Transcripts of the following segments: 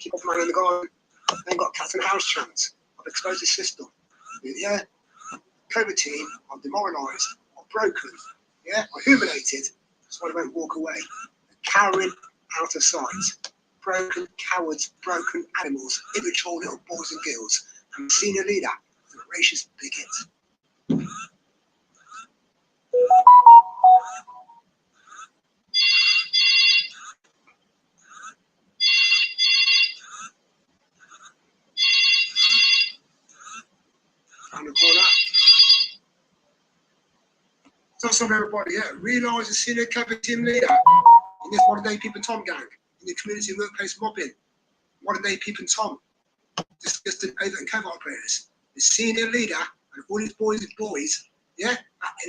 Keep off man in the garden. They've got cats and house chance. I've exposed the system. Yeah? COVID team are demoralised, are broken, yeah? Are humiliated. That's why they won't walk away. They're cowering out of sight. Broken cowards, broken animals, immature little boys and girls. And the senior leader is a racist bigot. Around the corner. So some everybody, yeah, realise the senior COVID team leader in this modern day Peep and Tom gang, in the community workplace mobbing, modern day Peep and Tom, disgusting over and cover operators. The senior leader and all his boys, yeah,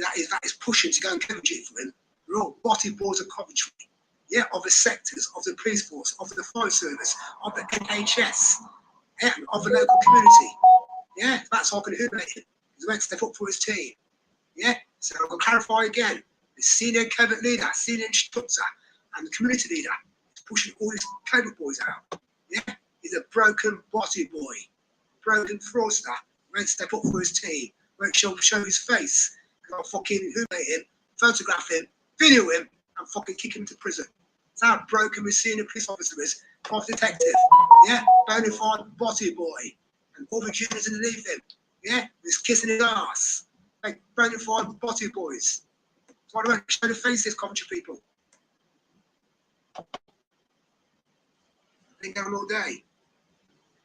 that is pushing to go and cover duty for him. They're all botty boys of Coventry, yeah, of the sectors, of the police force, of the fire service, of the NHS, yeah, of the local community. Yeah, that's all going to humiliate him. He's meant to step up for his team. Yeah, so I'm going to clarify again. The senior COVID leader, senior instructor, and the community leader is pushing all these COVID boys out. Yeah, he's a broken bossy boy, broken fraudster, ready to step up for his team, ready to show his face. And I'll fucking humiliate him, photograph him, video him, and fucking kick him to prison. That's how broken his senior police officer is, private detective. Yeah, bona fide bossy boy. And all the juniors underneath him. Yeah, he's kissing his ass. Like bona fide bossy boys. So I don't show the faces, Coventry people. I've been down all day.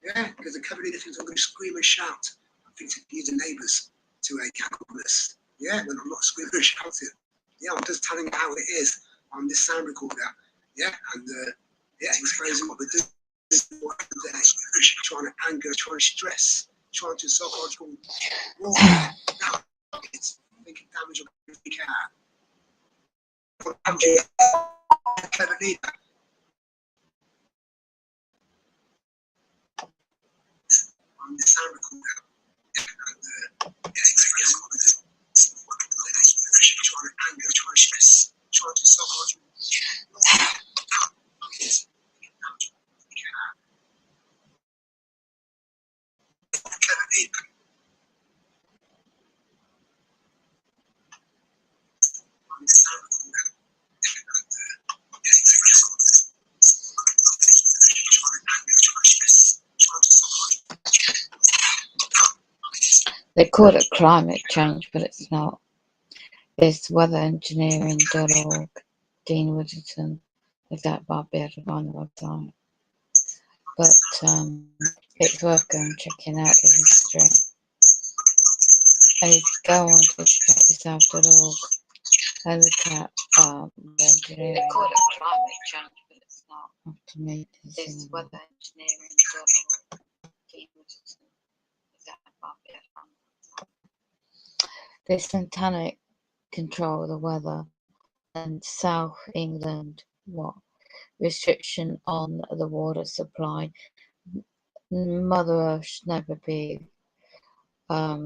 Yeah, because the cover leader thinks I'm going to scream and shout. I think to use the neighbours to cackle us. Yeah, when I'm not screaming and shouting. Yeah, I'm just telling how it is on this sound recorder. Yeah, and yeah, exposing what we do. Trying to anger, trying to stress, trying to psychological warfare. Now, it's making damage on the car. Clever leader. On the sound recorder. And yeah, exposing what we do. Trying to anger, trying to stress, trying to psychological warfare. It's making damage on the car. Clever leader. On the sound recorder. They call it climate change, but it's not. It's weatherengineering.org. Dean Woodington. If that might be able to find the website. But it's worth going and checking out the history. And if you go on to educateyourself.org and look at engineering. They call it climate change, but it's not. After me, It's weatherengineering.org. Dean Woodington. If that might be able to find the website. They satanic control of the weather, and South England, restriction on the water supply. Mother Earth should never be. I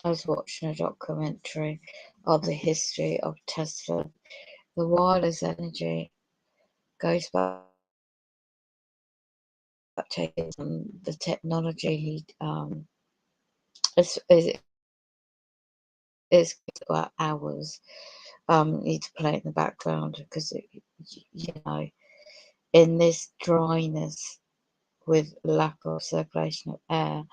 was watching a documentary of the history of Tesla. The wireless energy goes back taking the technology. It's about hours. Need to play it in the background because in this dryness with lack of circulation of air,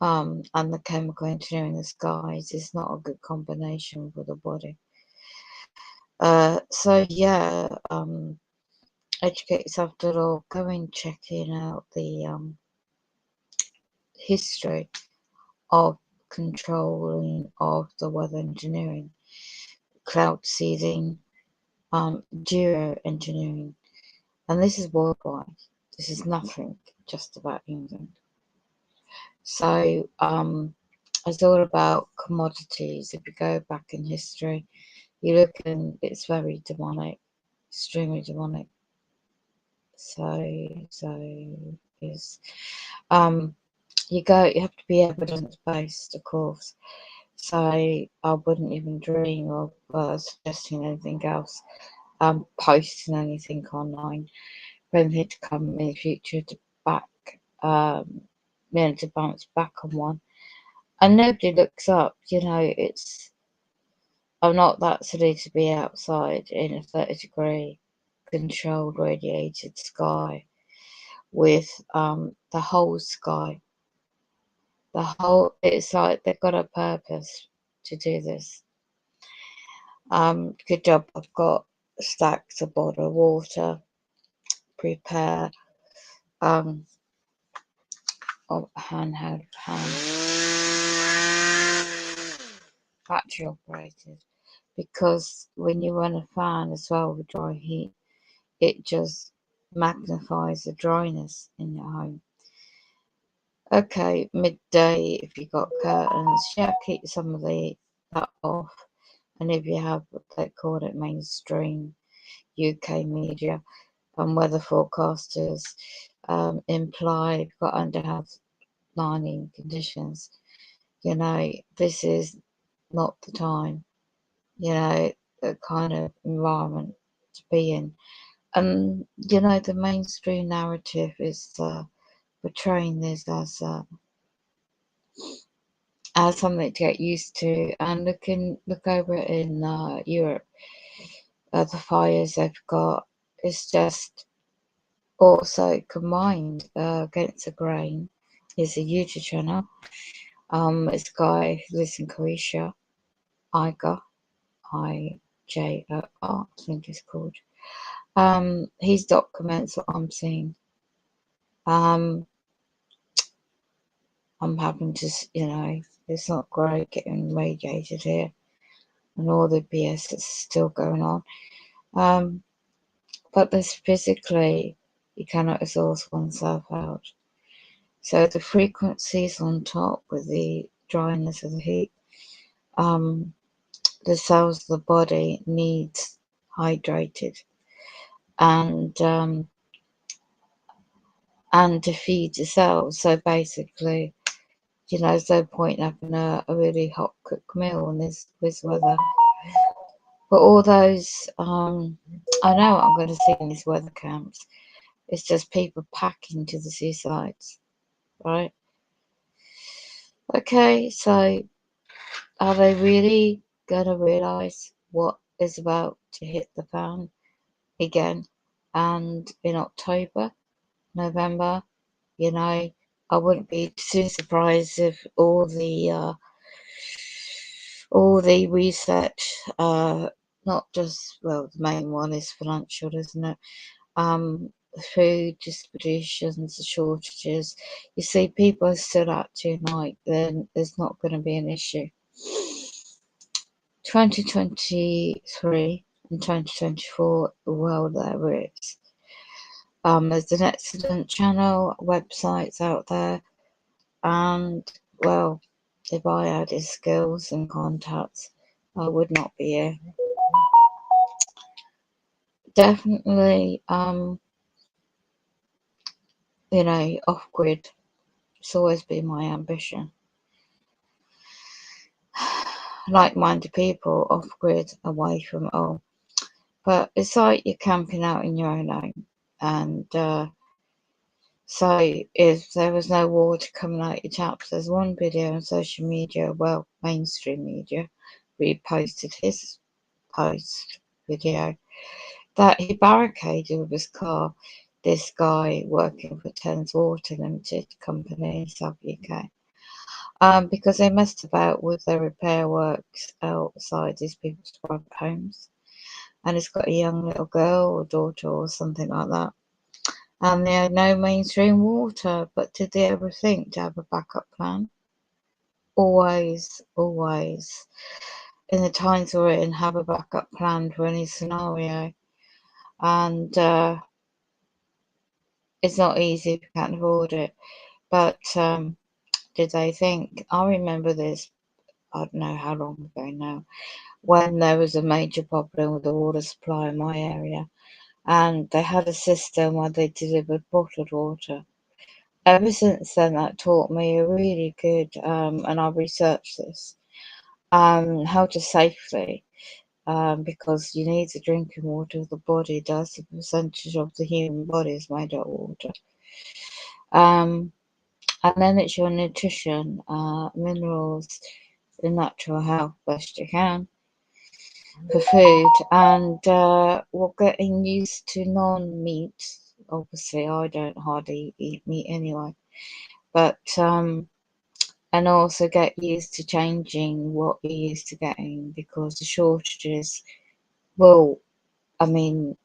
and the chemical engineering in the skies is not a good combination for the body. So yeah, educateyourself.org, go and checking out the history of controlling of the weather engineering, cloud seeding, geoengineering, and this is worldwide. This is nothing just about England. So it's all about commodities. If you go back in history, you look and it's very demonic, extremely demonic. So is you have to be evidence based, of course. So I wouldn't even dream of suggesting anything else, posting anything online, for anything to come in the future to back, to bounce back on one. And nobody looks up, I'm not that silly to be outside in a 30-degree controlled radiated sky with the whole sky. It's like they've got a purpose to do this. Good job, I've got stacks of bottled water, prepare, handheld fan, battery operated, because when you run a fan as well with dry heat, it just magnifies the dryness in your home. Okay, midday, if you got curtains, keep some of that off. And if you have what they call it mainstream UK media and weather forecasters imply you've got underlining conditions, this is not the time, the kind of environment to be in. And the mainstream narrative is portraying this as something to get used to. And look over it in Europe, the fires they've got. It's just also combined against the grain. Is a YouTube channel. It's a guy who lives in Croatia, Iger, IJOR, I think it's called. His documents what I'm seeing. I'm having to, it's not great getting radiated here, and all the BS that's still going on. But there's physically, you cannot exhaust oneself out. So the frequencies on top with the dryness of the heat, the cells of the body needs hydrated and to feed the cells. So basically, there's no point having a really hot cooked meal in this weather. But all those, I know what I'm going to see in these weather camps. It's just people packing to the seasides, right? Okay, so are they really going to realise what is about to hit the fan again? And in October, November, I wouldn't be too surprised if all the research, not just, well, the main one is financial, isn't it? Food distributions, shortages. You see, people are still out tonight, then there's not going to be an issue. 2023 and 2024, well, there is. There's an excellent channel, websites out there, and, well, if I had his skills and contacts, I would not be here. Definitely, off-grid. It's always been my ambition. Like-minded people, off-grid, away from it all. But it's like you're camping out in your own home. And so if there was no water coming out your taps, there's one video on social media, well, mainstream media, reposted his post video that he barricaded with his car, this guy working for Thames Water Limited company in South UK, because they messed about with their repair works outside these people's private homes. And it's got a young little girl or daughter or something like that. And they had no mainstream water, but did they ever think to have a backup plan? Always, always. In the times we're in, have a backup plan for any scenario. And it's not easy if you can't afford it. But did they think? I remember this, I don't know how long ago now, when there was a major problem with the water supply in my area. And they had a system where they delivered bottled water. Ever since then, that taught me a really good, and I researched this, how to safely because you need the drinking water. The body does. The percentage of the human body is made of water. And then it's your nutrition, minerals, the natural health best you can for food. And we're getting used to non-meat. Obviously, I don't hardly eat meat anyway. But and also get used to changing what you're used to getting, because the shortages will, I mean,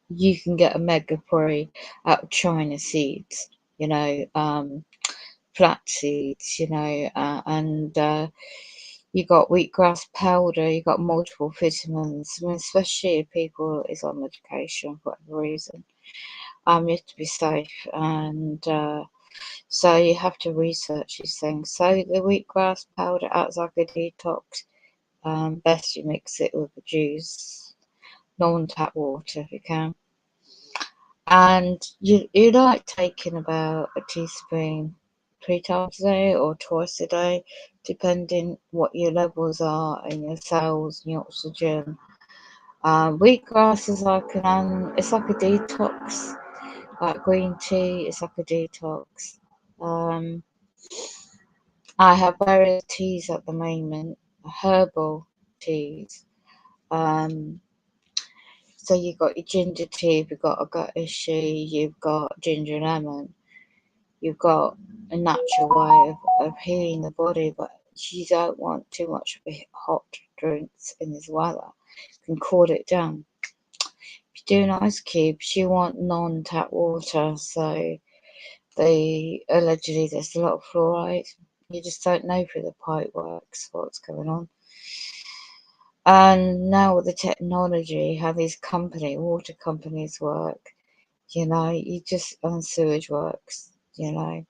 you can get omega-3 out of China seeds, you know, flax seeds, you know, and you got wheatgrass powder, you got multiple vitamins. I mean, especially if people is on medication for whatever reason. You have to be safe, and so you have to research these things. So the wheatgrass powder acts like a detox. Best you mix it with the juice, non-tap water if you can. And you like taking about a teaspoon 3 times a day or twice a day, depending what your levels are in your cells and your oxygen. Wheatgrass is like it's like a detox, like green tea. It's like a detox. I have various teas at the moment, herbal teas. So you've got your ginger tea, you've got a gut issue, you've got ginger lemon, you've got a natural way of healing the body, but you don't want too much of hot drinks in this weather. You can cool it down. If you're doing ice cubes, you want non-tap water, so allegedly there's a lot of fluoride. You just don't know through the pipe works what's going on. And now with the technology, how these water companies work, you know, and sewage works, you know.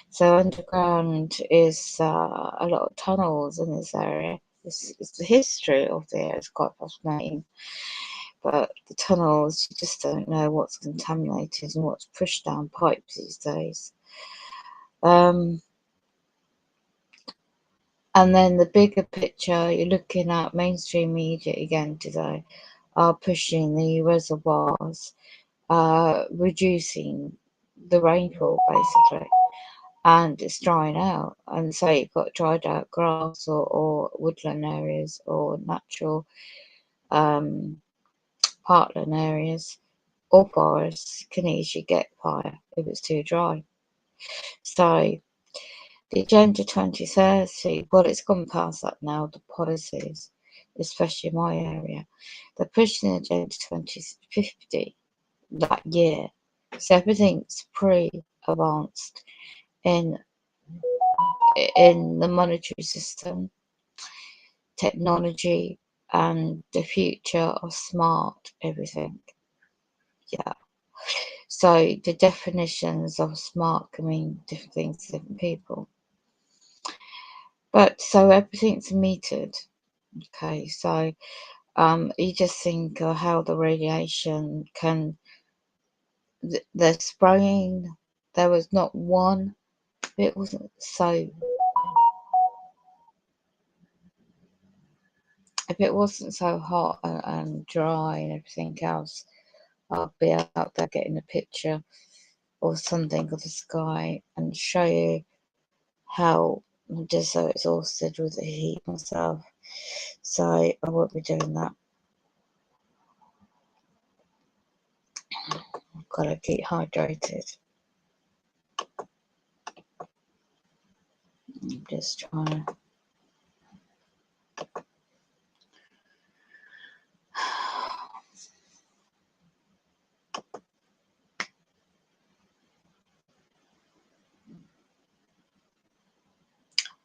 So underground is a lot of tunnels in this area. It's the history of the area is quite fascinating. But the tunnels, you just don't know what's contaminated and what's pushed down pipes these days. And then the bigger picture, you're looking at mainstream media again today, are pushing the reservoirs, reducing the rainfall basically, and it's drying out. And so you've got dried out grass or woodland areas or natural parkland areas or forests can easily get fire if it's too dry. So the Agenda 2030, well, it's gone past that now, the policies, especially in my area. They're pushing the Agenda 2050 that year. So everything's pre-advanced in the monetary system, technology, and the future of smart everything. Yeah. So the definitions of smart can mean different things to different people. But so everything's metered. Okay, so you just think of how the radiation can, the spraying, there was not one, it wasn't so, if it wasn't so hot and dry and everything else, I'd be out there getting a picture or something of the sky and show you how I'm just so exhausted with the heat myself. So I won't be doing that. I've got to keep hydrated. I'm just trying to.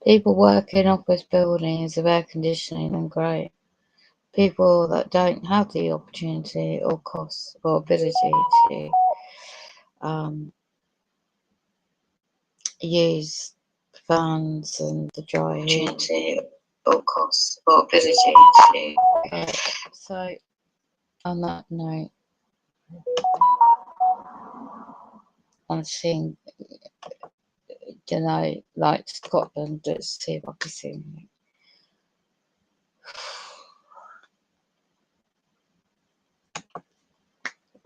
People work in office buildings with air conditioning and great. People that don't have the opportunity or cost or ability to use fans and the dry heat or cost or ability to. So on that note, I'm seeing, you know, like Scotland, let's see if I can see anything.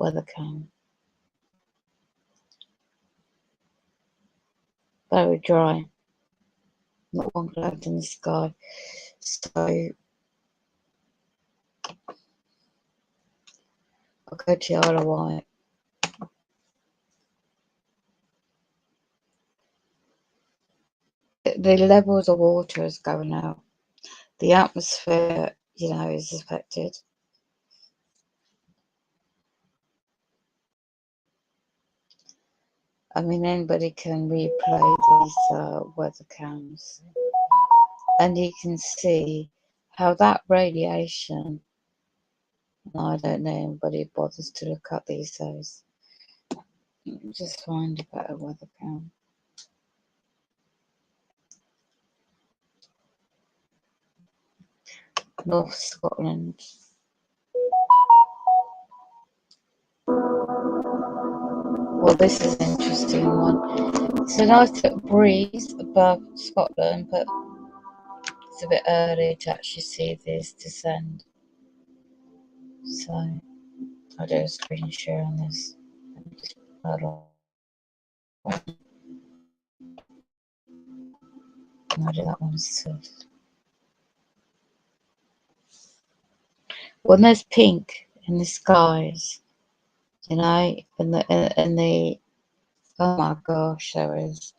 weather cam. Very dry. Not one cloud in the sky. So I'll go to the Isle of Wight. The levels of water is going out. The atmosphere, is affected. I mean, anybody can replay these weather cams, and you can see how that radiation. I don't know anybody bothers to look up these days. Just find a better weather cam. North Scotland. Well, this is an interesting one. It's a nice little breeze above Scotland, but it's a bit early to actually see this descend. So I'll do a screen share on this. I'll do that one too. When there's pink in the skies, in the oh my gosh, there is.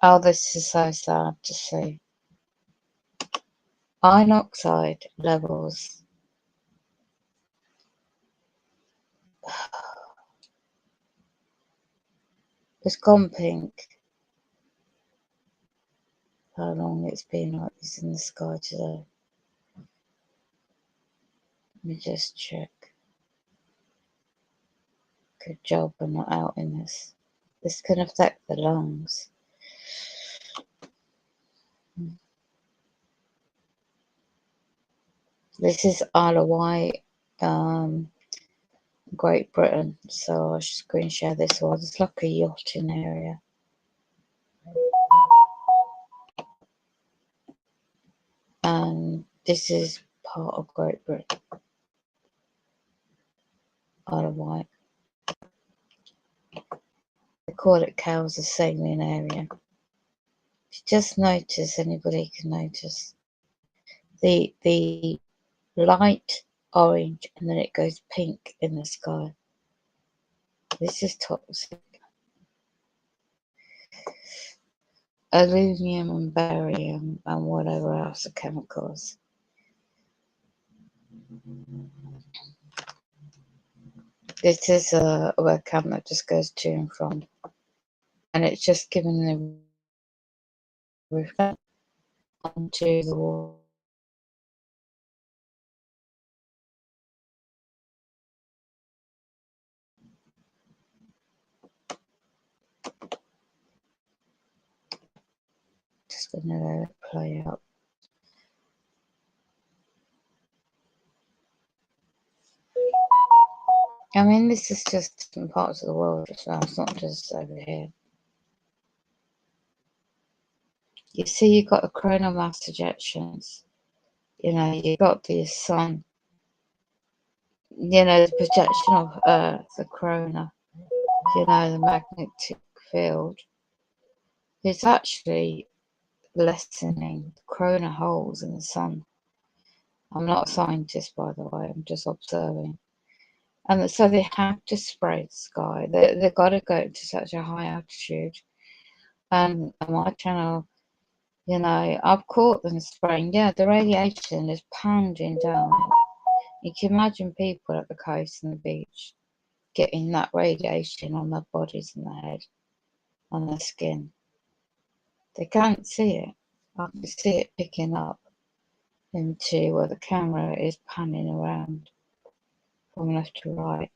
Oh, this is so sad to see. Iron oxide levels. It's gone pink. How long it's been like this in the sky today? Let me just check. Good job we're not out in this. This can affect the lungs. This is Isle of Wight, Great Britain. So I'll screen share this one. It's like a yachting area. And this is part of Great Britain. Isle of Wight. They call it Cowes of Saline area. If you just notice, anybody can notice the light orange and then it goes pink in the sky. This is toxic. Aluminium and barium and whatever else are chemicals. This is a webcam that just goes to and from, and it's just giving the reflect onto the wall. Just gonna let it play out. I mean, this is just different parts of the world as well. It's not just over here. You see, you've got the coronal mass ejections. You've got the sun. The projection of Earth, the corona. The magnetic field. It's actually lessening the corona holes in the sun. I'm not a scientist, by the way. I'm just observing. And so they have to spray the sky. They've got to go to such a high altitude. And on my channel, I've caught them spraying. Yeah, the radiation is pounding down. You can imagine people at the coast and the beach getting that radiation on their bodies and their head, on their skin. They can't see it. I can see it picking up into where the camera is panning around from left to right.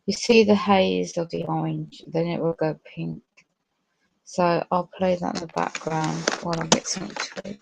You see the haze of the orange, then it will go pink. So I'll play that in the background while I get something to eat.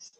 So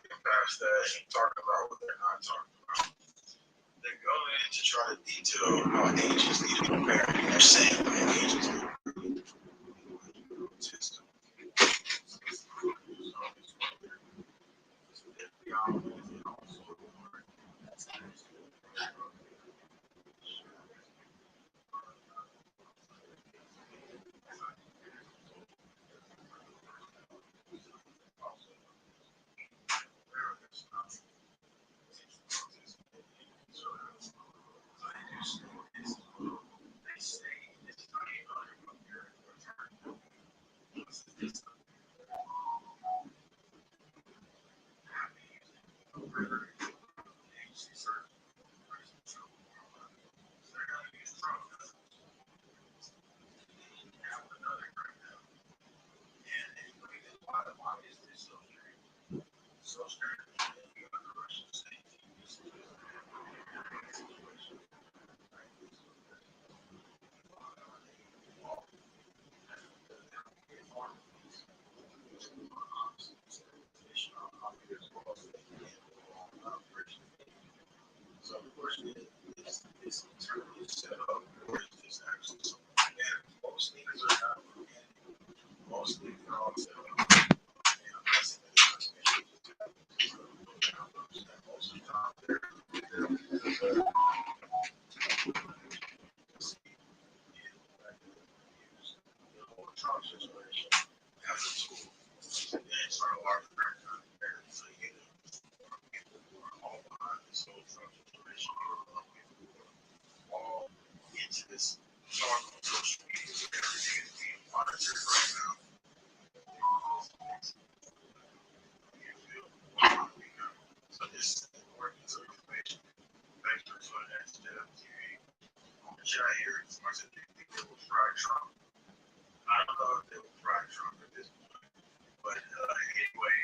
getting past that and talking about what they're not talking about. They go in to try to detail how agents need to be prepared. They're saying that agents need to be system.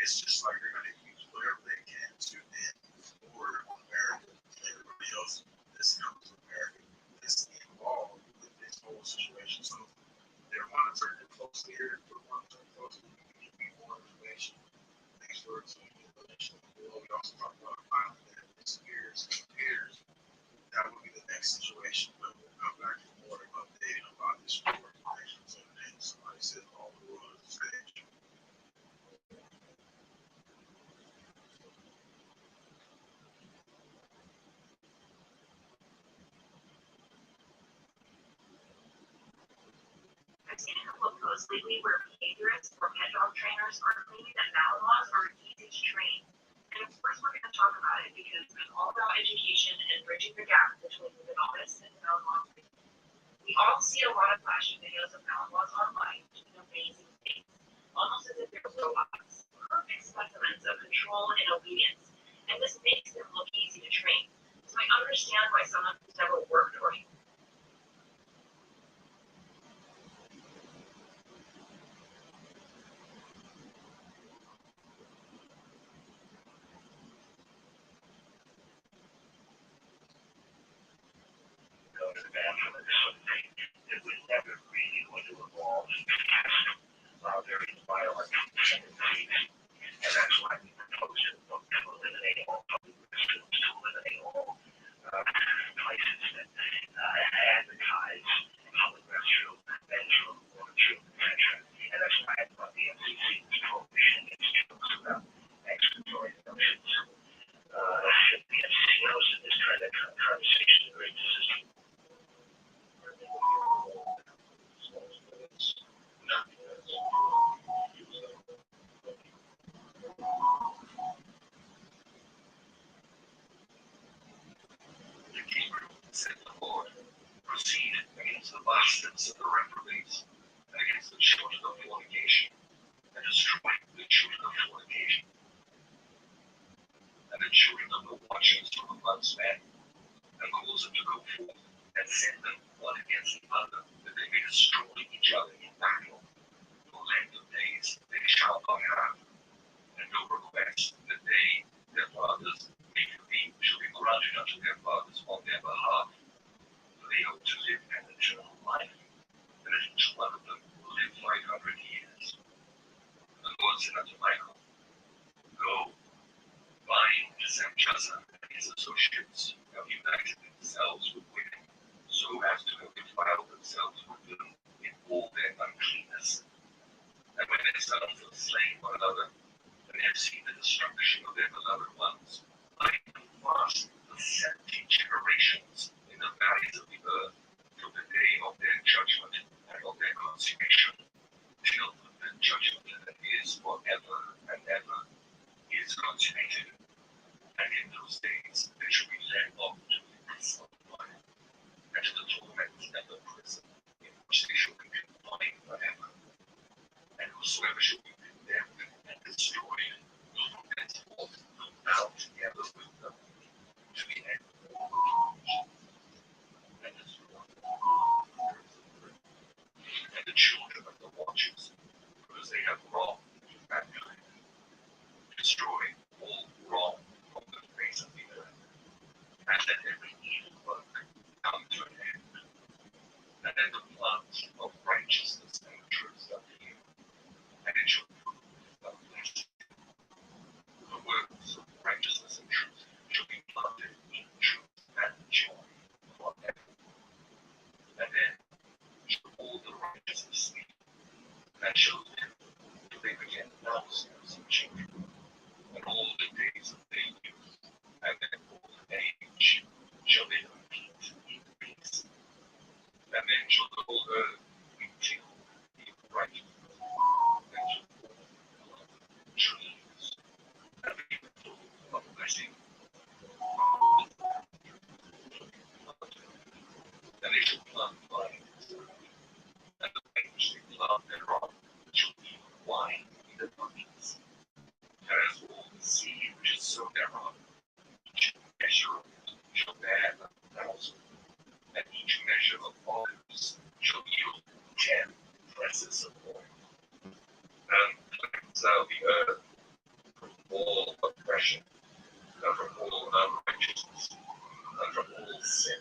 It's just like they're going to use whatever they can to then forward America and everybody else that's comes to America is involved with this whole situation. So they're monitoring it closely here. We're monitoring closely. We can give you more information. Thanks for tuning in. We also talk about finally that disappears. That would be the next situation. But we'll come back for more updating about this more information. So then somebody says all the world is stage. I've seen a couple of posts lately where behaviorists or pet dog trainers are claiming that Malinois are easy to train. And of course, we're going to talk about it because it's all about education and bridging the gap between the novice and Malinois. We all see a lot of flashing videos of Malinois online doing amazing things, almost as if they're robots, perfect specimens of control and obedience. And this makes them look easy to train. So I understand why someone who's never worked or go to the bathroom and something. It was never really going to evolve various bioelectrical techniques. And that's why we proposed a book to eliminate all public restrooms, to eliminate all places that advertise public restroom, men's room, women's room, etc. And that's why I thought the FCC's prohibition against jokes about excretory notions should be a knows that this kind of conversation is very consistent. The keeper said the Lord, proceed against the bastards of the reprobates, and against the children of fornication, and destroy the children of fornication, and the children of the watchers from amongst men, and cause them to go forth, and send them one against the other, that they may destroy each other in battle. For length of days they shall not have, and no request that they, their fathers, may be shall be granted unto their fathers on their behalf. For they hope to live an eternal life, and that each one of them will live 500 years. The Lord said unto Michael, go, bind Samjaza and his associates have united themselves with women, so as to have defiled themselves with them in all their uncleanness. And when their sons have slain one another, and have seen the destruction of their beloved ones, bind them fast for 70 generations in the valleys of the earth, from the day of their judgment and of their consummation, till the judgment that is forever and ever is consummated. And in those days they shall be led up to the abyss of fire, and to the torments and the prison, in which they shall be confined forever. And whosoever shall be condemned and destroyed will from henceforth come down together with them to the end of the world. And destroy and the children of the watchers, because they have wronged mankind. Destroy all wrong from the face of the earth, and let every evil work come to an end. And let the plants of righteousness and truth appear, and it shall prove the blessed. The works of righteousness and truth shall be planted in truth and joy forever. And then shall all the righteous sleep, and shall live till they beget thousands of children. And all the days of their youth and their old age and shall the whole earth be tickled in right and trees and be full of blessing. And they shall plant vines, and the things they plant thereof shall yield wine in abundance. And as all the seed which is sown thereof, each measure of it shall bear 1,000, and each measure of olives shall yield 10 presses of oil. And cleanse thou the earth from all oppression, and from all unrighteousness, and from all sin.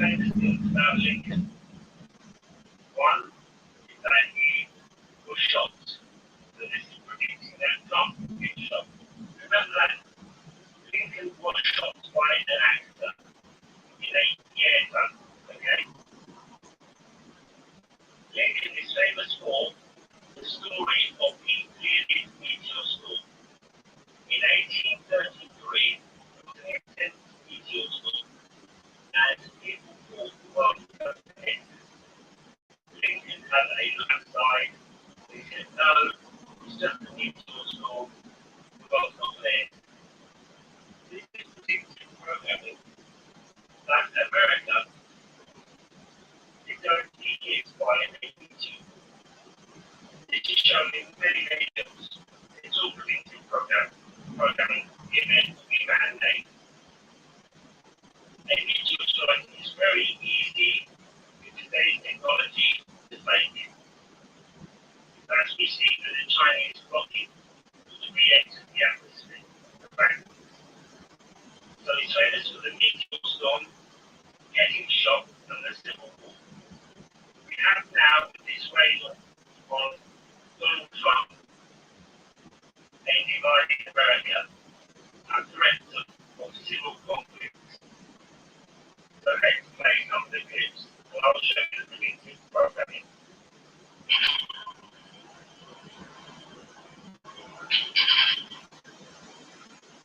famous things about Lincoln. One is that he was shot. So this is predicting that Trump will get shot. Remember that Lincoln was shot by an actor in 8 years ago. Okay? Lincoln is famous for the story of his clearly meteor storm. In 1833, there was an intense meteor storm, and people thought the world was going to end. Lincoln had a landslide. He said, no, it's just a meteor storm. The world's not going to end. This is predictive programming that America is going to be hit by a meteor. This is shown in many, many films. It's all predictive programming. The event will be man-made. A meteor strike is very easy with today's technology to make. As we see with the Chinese rocket, which re-entered the atmosphere. So it's famous for the meteor storm, getting shot, and the Civil War. We have now this reign on Donald Trump, a divided America, and threats of civil conflict. So let's play some of the clips, and I'll show you the predictive programming.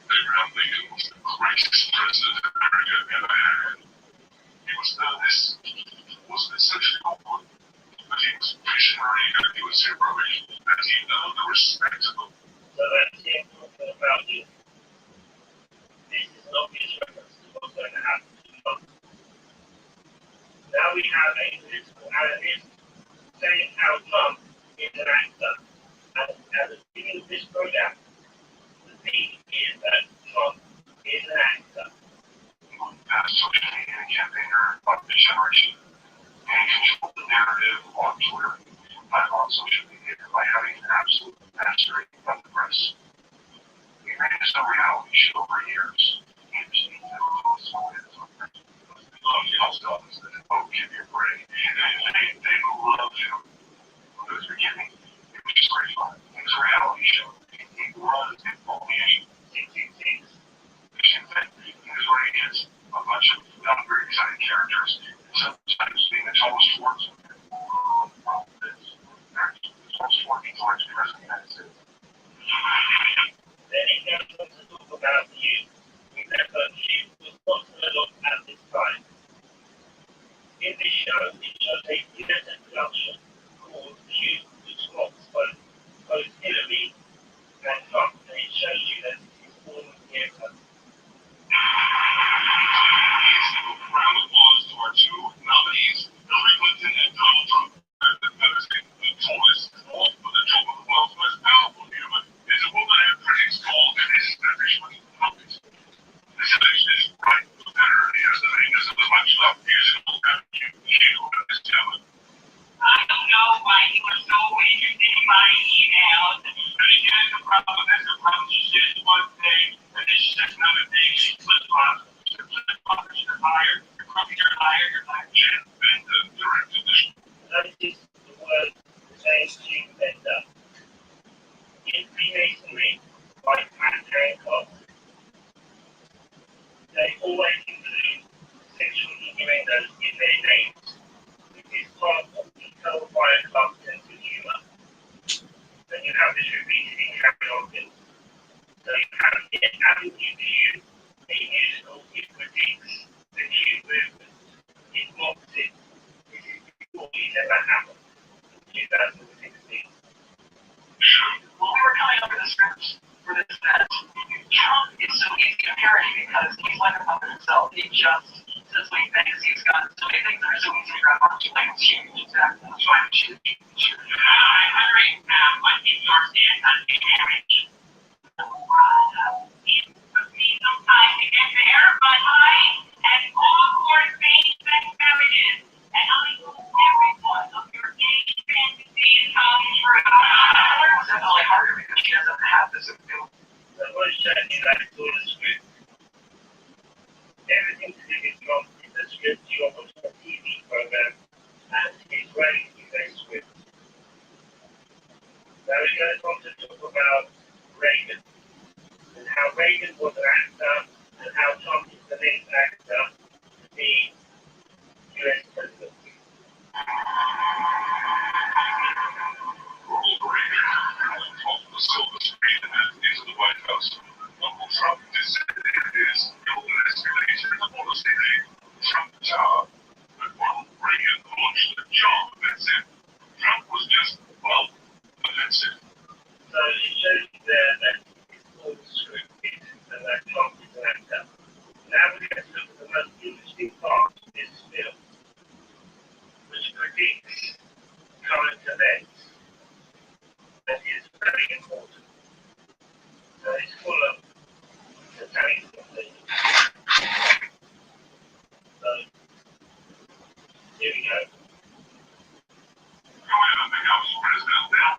Abraham Lincoln was the greatest president America ever had. He was essentially awkward, but he was visionary and he was heroic, and he earned the respect of the. So that's him talking about you. This is an obvious reference to what's going to happen to Trump. Now we have a political analyst saying how Trump is an actor. And at the beginning of this program, the theme is that Trump is an actor. As social media campaigner of the generation, and control the narrative on Twitter and on social media by having an absolute mastery of the press. We ran this reality show for years. Give me a break. They loved him. From the beginning, it was just great fun. It was a reality show. He was only 666. Here's what he is. A bunch of not very exciting characters. Sometimes being the tallest force. The tallest force is always the president of the United States. Then he goes on to talk about you. Remember, you was not going to look at this time. In this show, it shows a theatre production called You, which mocks both Hillary and Trump, and it shows you that it is all theatre. Round of applause to our two nominees, Hillary Clinton and Donald Trump. The tallest, but the joke of the world's most powerful human is a woman who critics call an establishment puppet. This is right for better. He has the name of a much loved musical and you and his talent. I don't know why you were so interested in my emails. But he has a problem with this approach. She says one thing, and then she says another thing. She flip-flops. She flip-flops. She's hired. You're crooked. You're hired. You're hired. She invented directed this. Notice the word mainstream vendor. In Freemasonry, like Matt Hancock, they always include sexual innuendos in their names. It is part of the Hellfire Club sense of humor. Then you have this repeated in Harry. So you have the Avenue Q, a musical, it predicts the Q movement. It mocks it. This is before it ever happened in 2016. When we were coming up with the script for this event, Trump is so easy to parody because he's like a puppet himself. He just says what he thinks. He's got so many things that are so easy to grab onto. Like it's huge. Exactly. That's why I'm shooting. I agree. My PPR stand on the marriage. It took me some time to get there, but I am all for same-sex marriages, and I hope every one of your gay fantasies come true. It's definitely harder because she doesn't have this appeal. So what is showing you that it's all a script. Everything to do with Trump is a script. You are actor, the US president. Ronald Reagan was off the silver screen and into the White House. Uncle Trump descended his ill-escalated policy named Trump Tower. But Ronald Reagan launched a job that said Trump was just above, but that's it. So it shows you there that it's all scripted and that Trump is an actor. Now we get to look at the most interesting part of this film, which predicts current events. That is very important. So it's full of satanic things. So here we go. You ever become president now?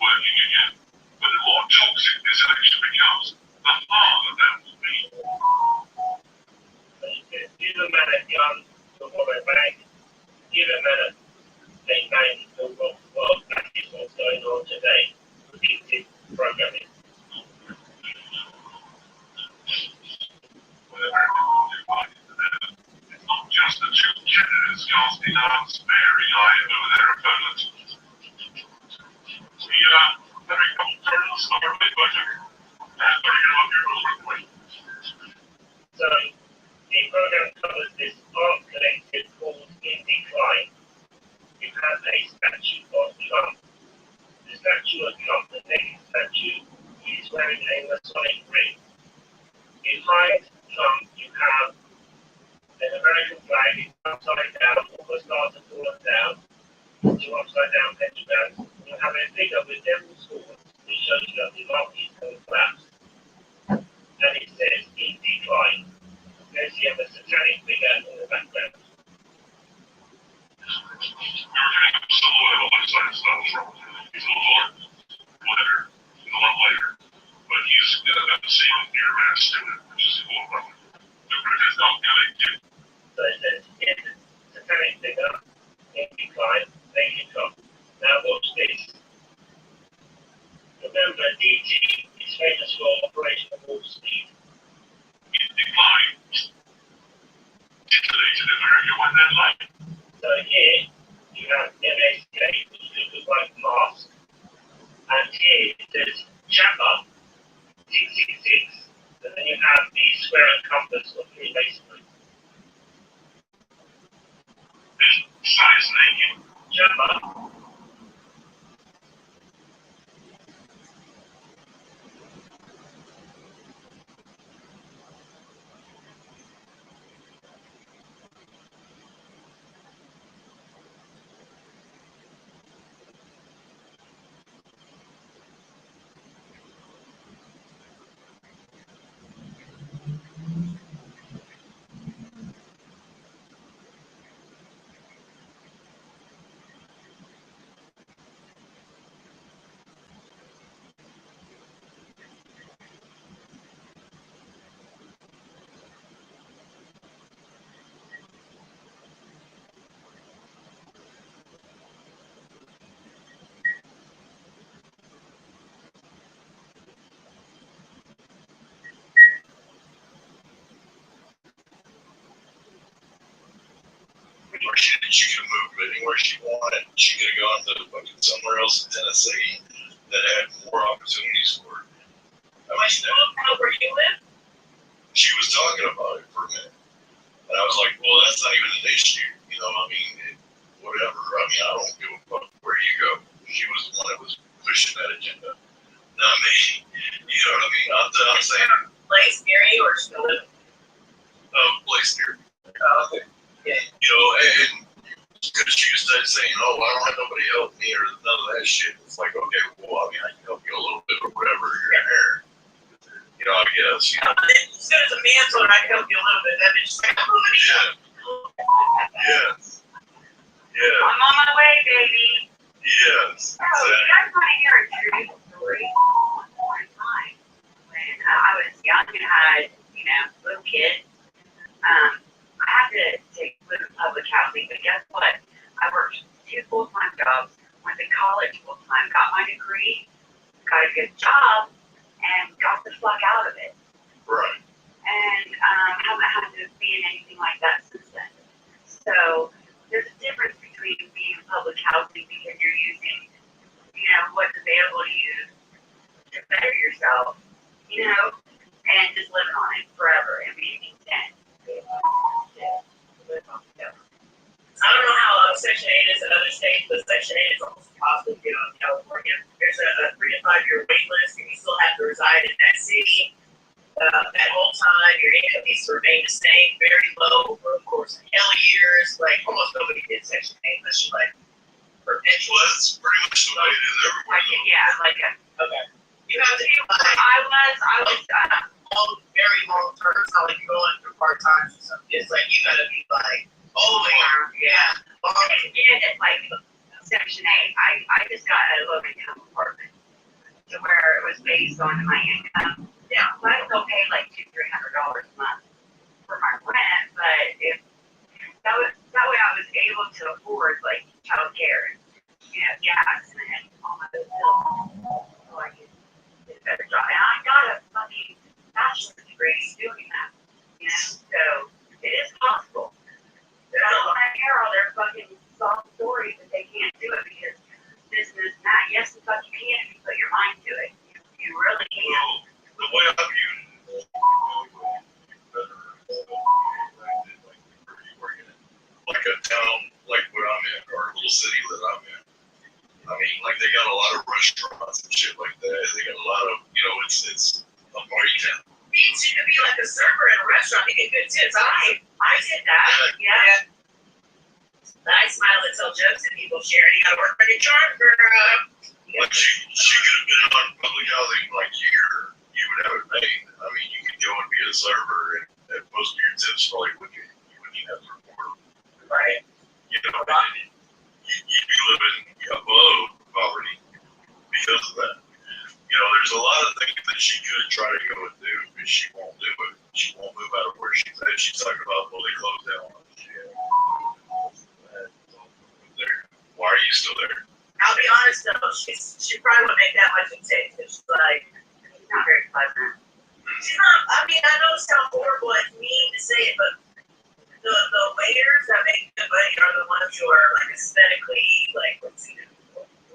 working again. But the more toxic this election becomes, the harder that will be. Give them a gun to rob a bank. Give them a bank to rob the world. That is what's going on today. Predictive programming. It's not just the two candidates casting an unsparing eye over their opponents. Very comfortable summary budget. And very good your question. So the program covers this art collective called In Decline. It has a statue of Trump. The statue of Trump, the naked statue, is wearing a Masonic ring. Behind Trump, you have an American flag, it's upside down, all the stars are fallen down, two upside down pentagrams. You have a figure with devil's swords, which shows you that the market is going to collapse. And it says In Decline. There's you have a satanic figure in the background. You're getting some oil on the side of stuff from. He's a little lighter. He's a lot lighter. But he's got the same near mass to it, which is cool about it. The British don't do it too. So it says, here's the satanic figure, In Decline, naked Trump. Now watch this. Remember, DT is famous for Operation Warp Speed. In decline. Titillated America when that light. So here, you have MSK, which looks like mask. And here it says Chapter 666. And then you have the square and compass of Freemasonry. Size naked. Chapter. Or she could have moved anywhere she wanted. She could have gone to fucking somewhere else in Tennessee that had more opportunities for her. I mean, Where you live? she was talking about it for a minute. And I was like, well, that's not even an issue. You know, I mean, whatever. I mean, I don't give a fuck where you go. She was the one that was pushing that agenda. Not me. You know what I mean? I'm saying, Place near you or still live? place near. Okay. Yeah. You know, and because she was saying, oh, I don't have nobody help me or none of that shit. It's like, okay, well, I mean, I can help you a little bit or whatever. You're here. You know, I guess. You know. As soon as a man told her I can help you a little bit, that bitch like, Yeah. Yeah. I'm on my way, baby. Yes. Oh, you guys want to hear a true story? One time when I was young and had, little kids, I had to take live in public housing, but guess what? I worked 2 full-time jobs, went to college full-time, got my degree, got a good job, and got the fuck out of it. Right. And haven't had to be in anything like that since then. So there's a difference between being in public housing because you're using, what's available to you to better yourself, and just living on it forever and being content. I don't know how Section 8 is in other states, but Section 8 is almost impossible to get on in California. There's a 3 to 5 year wait list, and you still have to reside in that city. That whole time, your income needs to remain the same, very low for, of course, hell years. Like, almost nobody did Section 8 unless you're like perpetual. Well, that's pretty much the way it is everywhere. Okay. You have to be like, I was very long term. It's not like you're going through part time or something. It's like you gotta be like, oh my, yeah. It's like Section 8. I just got a low income apartment. to where it was based on my income. Yeah, but I still pay like $200-300 a month for my rent, but if that way I was able to afford like childcare and gas and all my bills, so I could get a better job. And I got a fucking bachelor's degree doing that, so it is possible. But I don't want to hear all their fucking soft stories that they can't do it because this and that. Yes, the fuck you can if you put your mind to it. You really can. Well, the way I view it, like a town like where I'm in, or a little city that I'm in. I mean, like they got a lot of restaurants and shit like that. They got a lot of, it's a party town. You to be like a server in a restaurant to get good tips. I did that. Yeah. I smile and tell jokes and people share. You gotta work for your charm, girl. Like she could have been on public housing like you would have it made. I mean, you could go and be a server and most of your tips probably wouldn't even have to report them. Right. You'd be living above poverty because of that. There's a lot of things that she could try to go and do, but she won't do it. She won't move out of where she's at. She's talking about, well, they closed down. Why are you still there? I'll be honest though, she probably won't make that much of a taste. She's like, she's not very pleasant. She's not. I mean, I know it sounds horrible and mean to say it, but the waiters that make good money are the ones who are like aesthetically like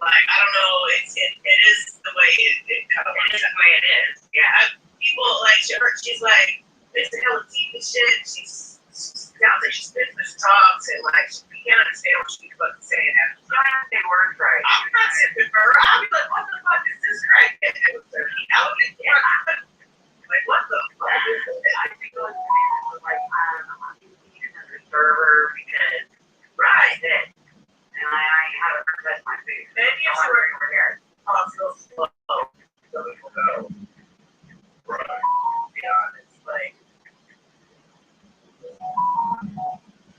I don't know. It is the way it kind of works. It is the way it is. Yeah. People like she's like it's a hell of deep and shit. She sounds like she's business talks and like you can't understand what she's fucking saying. She don't have to say words right. I'm not sipping for her. I'll be like, what the fuck is this right? Like what the fuck is this? I think it was like I need another server because right. And I haven't touched my food. Maybe it's working over here. I'll feel slow. So people go. Right. Yeah, it's like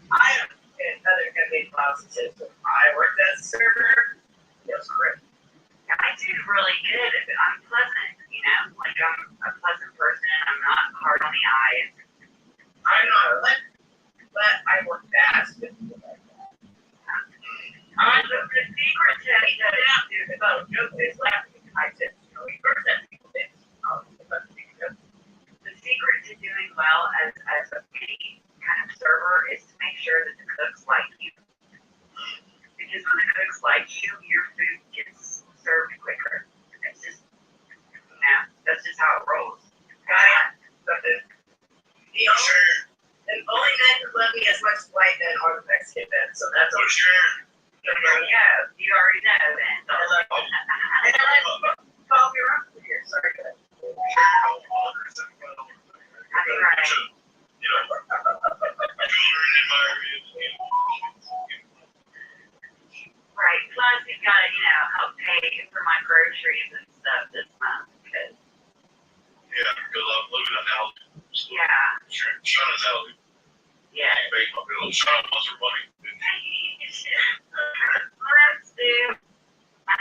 I am in other company positives. I worked as a server. It was great. And I do really good. I'm pleasant, like I'm a pleasant person. I'm not hard on the eyes. I'm not, but I work fast. The secret to about joke is laughing. I said, we first have people think, the secret to doing well as any kind of server is to make sure that the cooks like you. Because when the cooks like you, your food gets served quicker. It's just, that's just how it rolls. Got it? Sure. And only men who love me as much as white men are the Mexican men, so that's For sure. yeah, you already know then. And I call me around here, sorry. Right, plus you've got to, help pay for my groceries and stuff this month because. Yeah, because I'm living in housing. Yeah. Shauna's out. Yeah. I pay my bills. Shauna wants her money. Let's do. I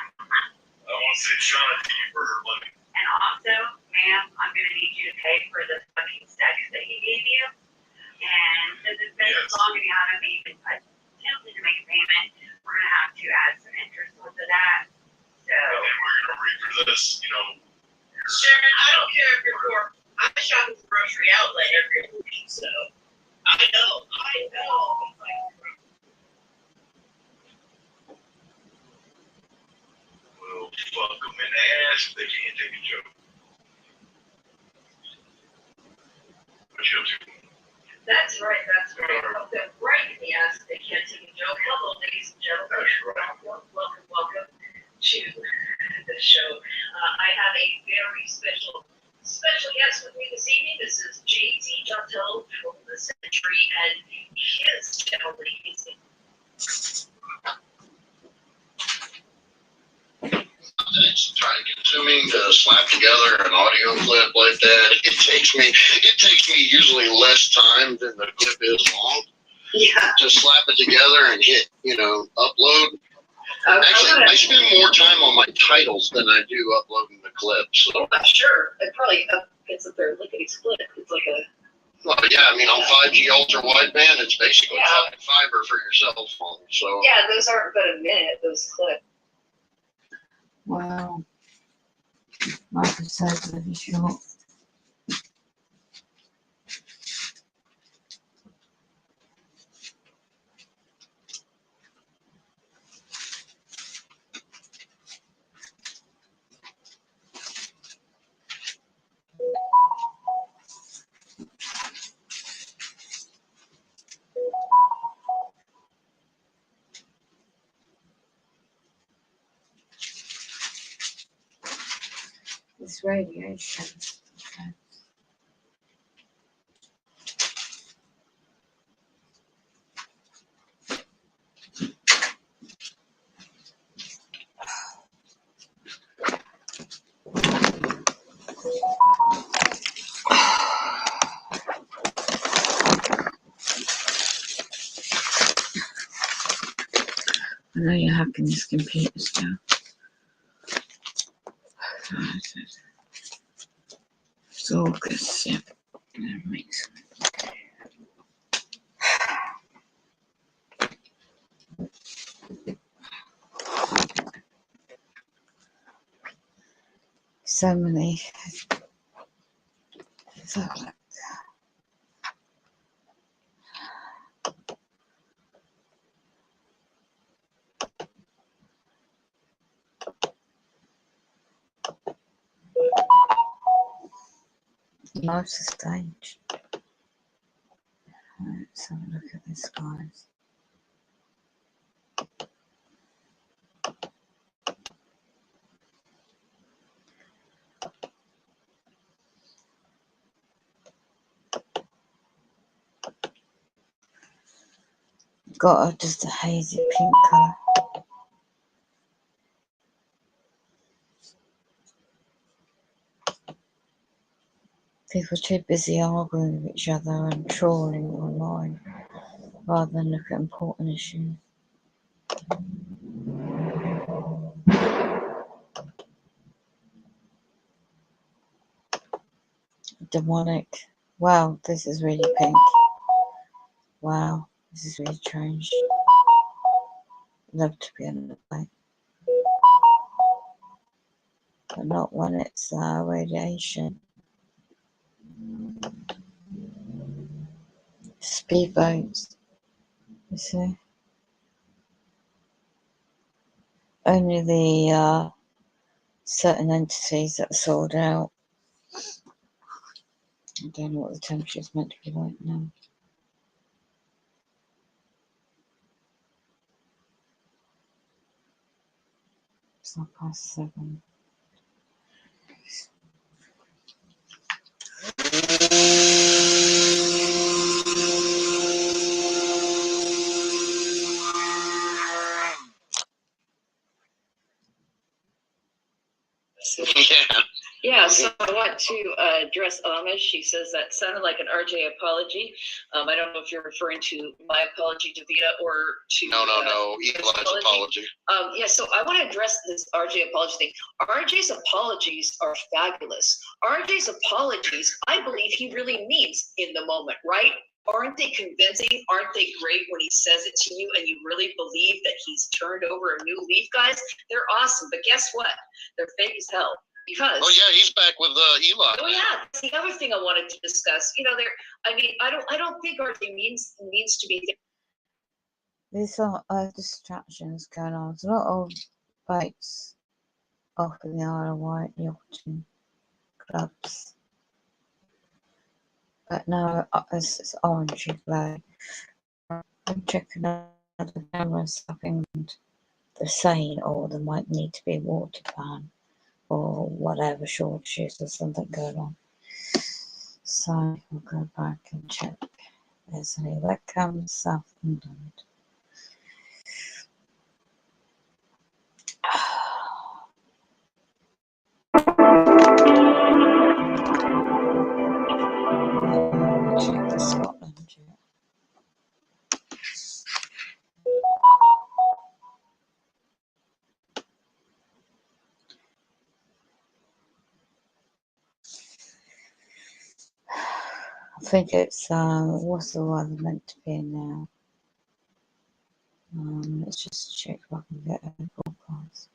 want to say Shauna to you for her money. And also, ma'am, I'm going to need you to pay for the fucking stacks that he gave you. And since it's been so long and you haven't even attempted to make a payment, we're going to have to add some interest onto that. So. And then we're going to repossess, Sharon, I don't care if you're poor. I shop at the grocery outlet every week, so I know. Well, fuck them in the ass if they can't take a joke. What you up to? That's right. I'll go right in the ass if they can't take a joke. Hello, ladies and gentlemen. That's right. Welcome to the show. I have a very special guest with me this evening. This is JT Chantel from the Century and his channel, ladies. It's trying to consuming to slap together an audio clip like that. It takes me usually less time than the clip is long. Yeah. To slap it together and hit, upload. Actually, I spend more time on my titles than I do uploading the clips. So. I'm sure. It probably gets up there lickety split. It's like a. Well, yeah, I mean, on 5G ultra wideband, it's basically fiber for your cell phone. So. Yeah, those aren't but a minute. Those clips. Wow. Like I said, really short. This radiation. Okay. I know you're hacking this computer still. It's all good, yeah. That makes sense. So many. So, life's a stage. Let's have a look at this, guys. Got just a hazy pink colour. People are too busy arguing with each other and trolling online rather than look at important issues. Demonic. Wow, this is really pink. Wow, this is really strange. Love to be another way. But not when it's radiation. Speedboats. You see? Only the certain entities that are sold out. I don't know what the temperature is meant to be like now. It's not past 7. Yeah, so I want to address Amish. She says that sounded like an RJ apology. I don't know if you're referring to my apology to Vita or to No. Eli's apology. Yeah, so I want to address this RJ apology thing. RJ's apologies are fabulous. RJ's apologies, I believe he really means in the moment, right? Aren't they convincing? Aren't they great when he says it to you and you really believe that he's turned over a new leaf, guys? They're awesome, but guess what? They're fake as hell. Because he's back with Eli. Oh yeah, that's the other thing I wanted to discuss. You know, I don't think RJ needs to be. These are distractions going on. There's a lot of boats off in the Isle of Wight yachting clubs. But now it's orangey glow. I'm checking out the camera stuff in the saying, or there might need to be a water ban or whatever, shortages or something going on. So we'll go back and check if there's any webcams South England. Check the Scotland yet. think it's what's the weather meant to be now? Let's just check if I can get a forecast.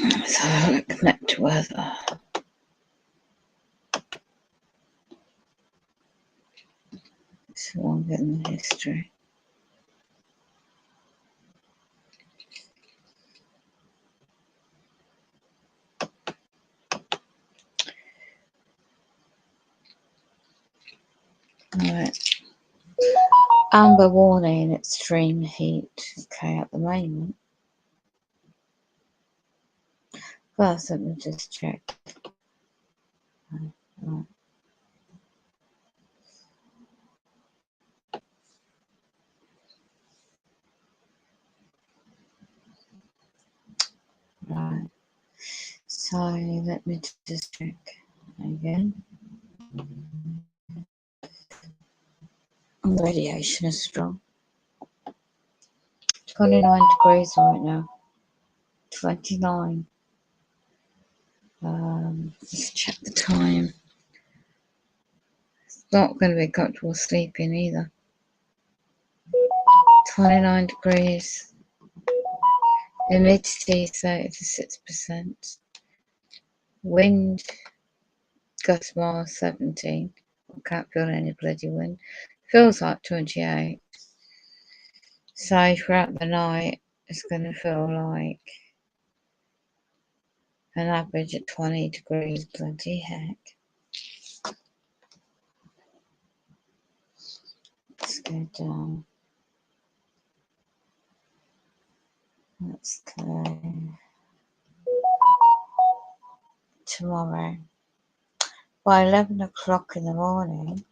Let's have a look at weather. So I'm getting the history. Alright. Amber warning, extreme heat. Okay, at the moment. First, let me just check. Right. Right. So let me just check again. The radiation is strong. 29 degrees right now. 29. Let's check the time. It's not going to be comfortable sleeping either. 29 degrees. Humidity 36%. Wind gust miles 17. I can't feel any bloody wind. Feels like 28. So throughout the night, it's going to feel like an average at 20 degrees. Bloody heck. Let's go down. Let's go tomorrow. By 11 o'clock in the morning,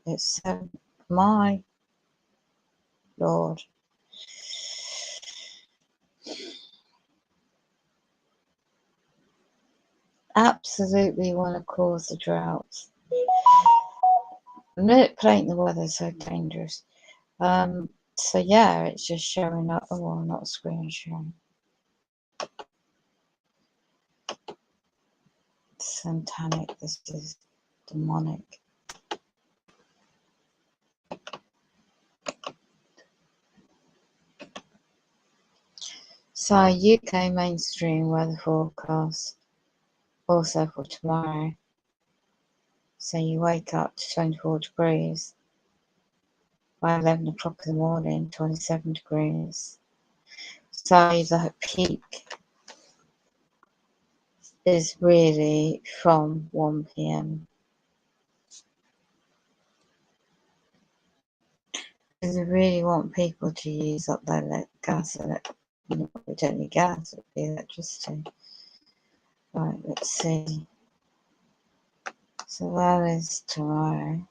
it's 7. My Lord. Absolutely want to cause a drought. Manipulating the weather is so dangerous. So yeah, it's just showing up. Oh, well, not screen sharing. Satanic. This is demonic. So UK mainstream weather forecast also for tomorrow. So you wake up to 24 degrees. By 11 o'clock in the morning, 27 degrees. So the peak is really from 1 p.m. Because we really want people to use up their gas. We don't need gas, it would be electricity. Right, let's see. So that is tomorrow.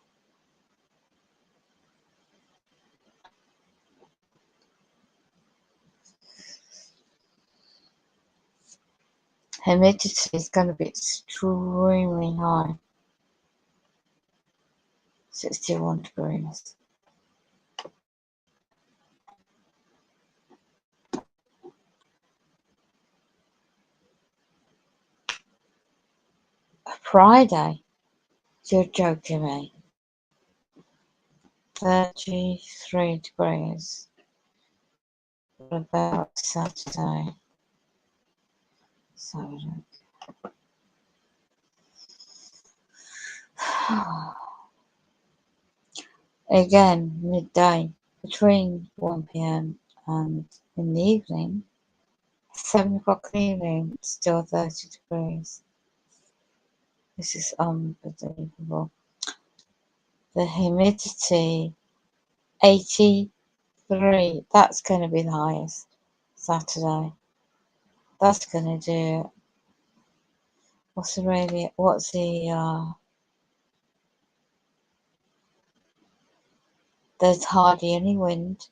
Humidity is going to be extremely high. 61 degrees. Friday? You're joking me. 33 degrees. What about Saturday? Again, midday, between 1 p.m. and in the evening, 7 o'clock in the evening, still 30 degrees. This is unbelievable. The humidity, 83. That's going to be the highest Saturday. That's going to do it. There's hardly any wind.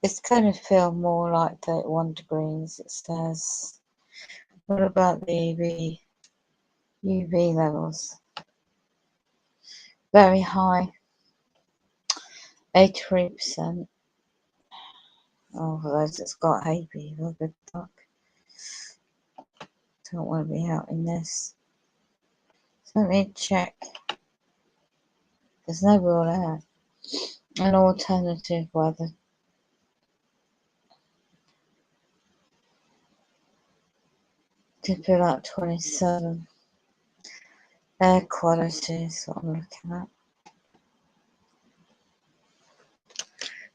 It's going to feel more like 31 degrees, it says. What about the UV levels? Very high, 83%. Oh, for those that's got hay fever, good luck. Don't want to be out in this. So let me check. There's no real air. An alternative weather. Could be like 27. Air quality is what I'm looking at.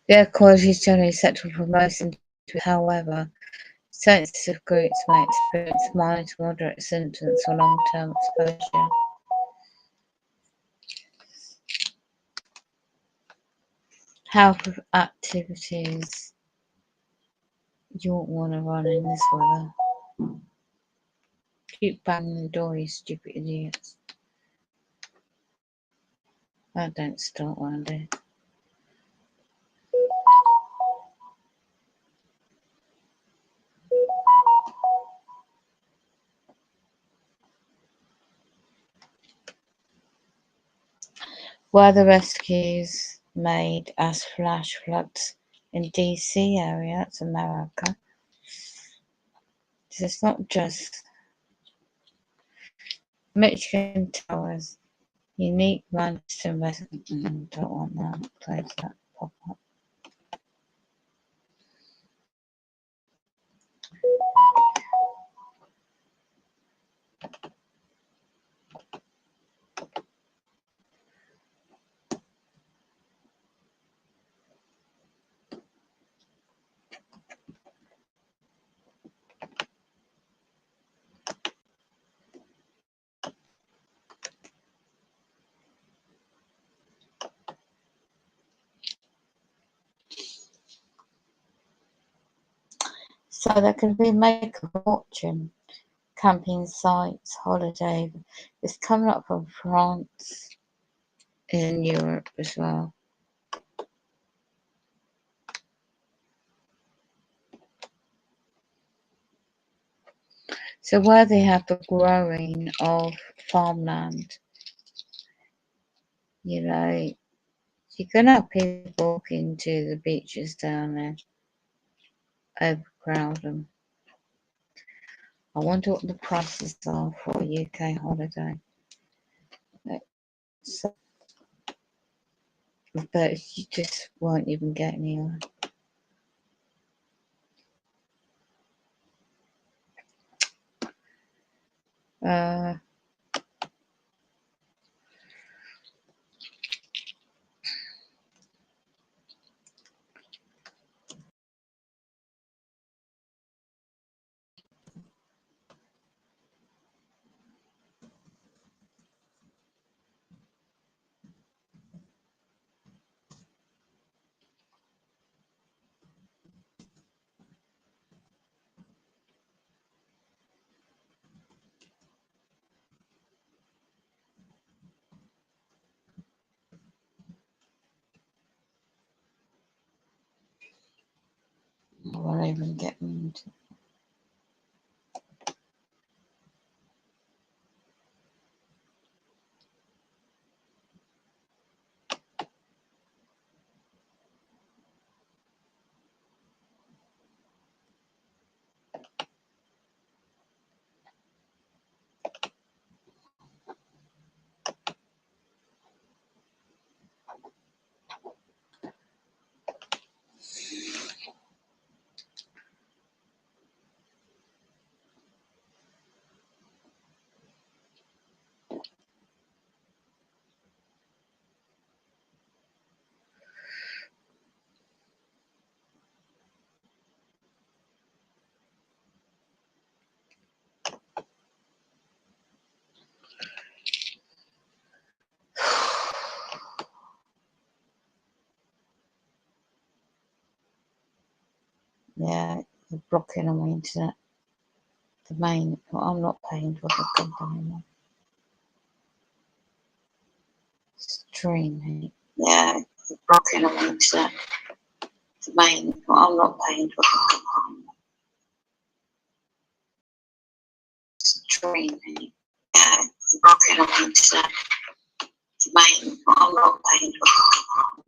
The air quality is generally acceptable for most individuals, however, sensitive groups may experience mild to moderate symptoms for long-term exposure. Health activities you won't want to run in this weather. Keep banging the door, you stupid idiots. That don't start one day. Weather rescues made as flash floods in DC area, that's America. It's not just Michigan Towers, unique Manchester resident. Don't want that. Close that pop up. So there can be make a fortune. Camping sites, holiday. It's coming up from France in Europe as well. So where they have the growing of farmland, you know, you're gonna have people walking to the beaches down there, overcrowd them. I wonder what the prices are for a UK holiday. So, but you just won't even get anywhere. I won't even get into. Yeah, they're blocking on my internet. The main, well, I'm not paying for the company. Streaming. Yeah, they're blocking on my internet. The main, well, I'm not paying for the company. Streaming. Yeah, they're blocking on my internet. The main, well, I'm not paying for the company.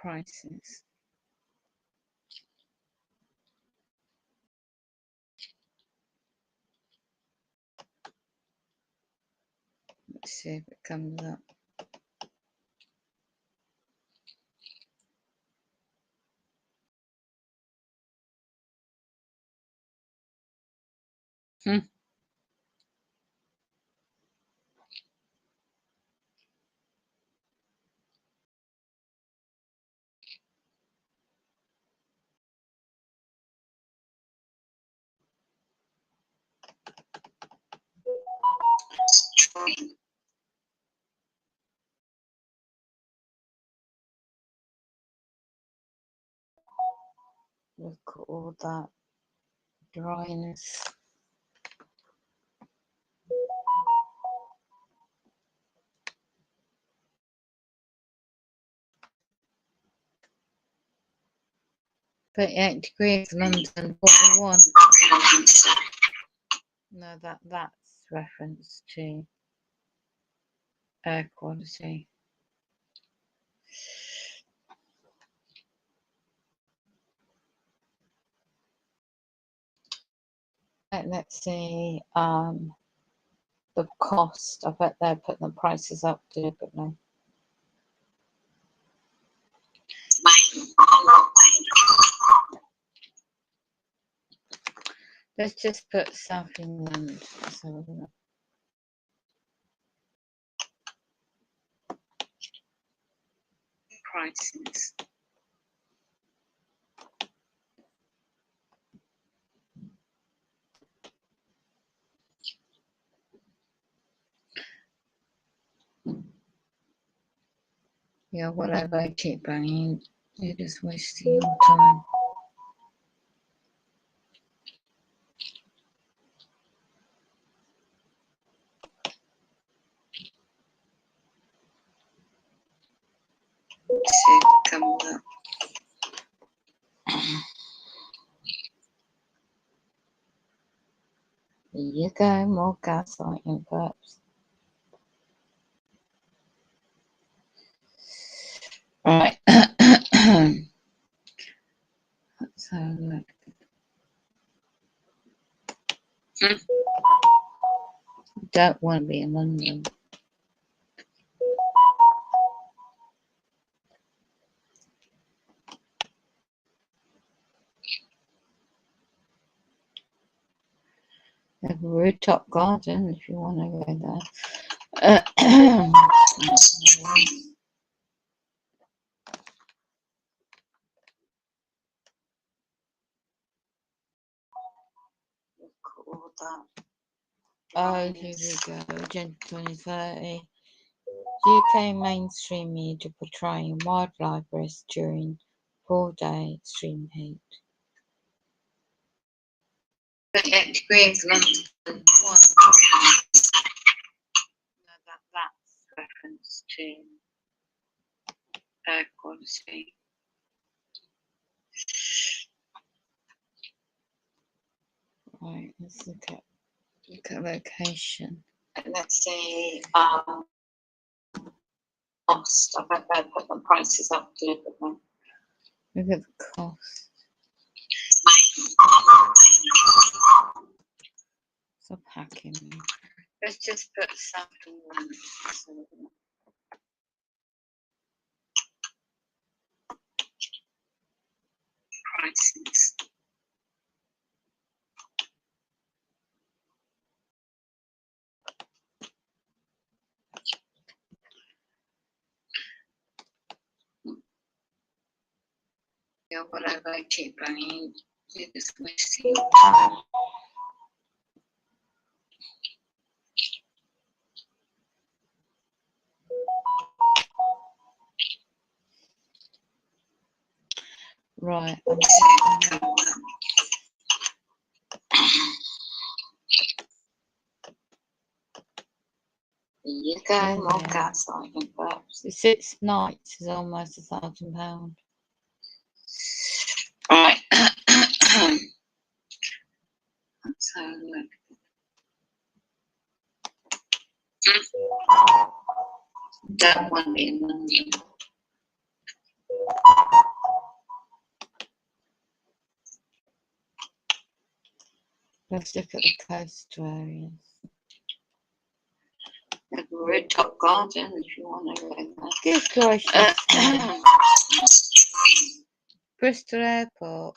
prices. Let's see if it comes up. Look at all that dryness. "38 degrees London, 41. No, that's reference to air quality. Right, let's see. The cost. I bet they're putting the prices up deliberately. Let's just put South England. So, prices. Yeah, whatever. I keep banging. You're just wasting your time. Let's see if it comes up. Here you go, more gaslighting, perhaps. Right. Let's have a look. Don't want to be in London. They have a rooftop garden if you want to go there. Look at all that. Oh, here we go. Agenda 2030. UK mainstream media portraying wildlife risk during 4-day extreme heat. 38 degrees London. No, that's reference to air quality. Right, let's look at location. Let's see cost. I bet they'll put the prices up deliberately. Look at the cost. Stop hacking me. Let's just put something on. Prices. Yeah, whatever. I keep banging. You're just wasting your time. Right. You go, more gaslighting, perhaps. The 6 nights is almost £1,000. Right. Let's have a look. Don't want to be in London. Let's look at the coastal areas. We're at Top Garden if you want to go there. Good gracious. Bristol Airport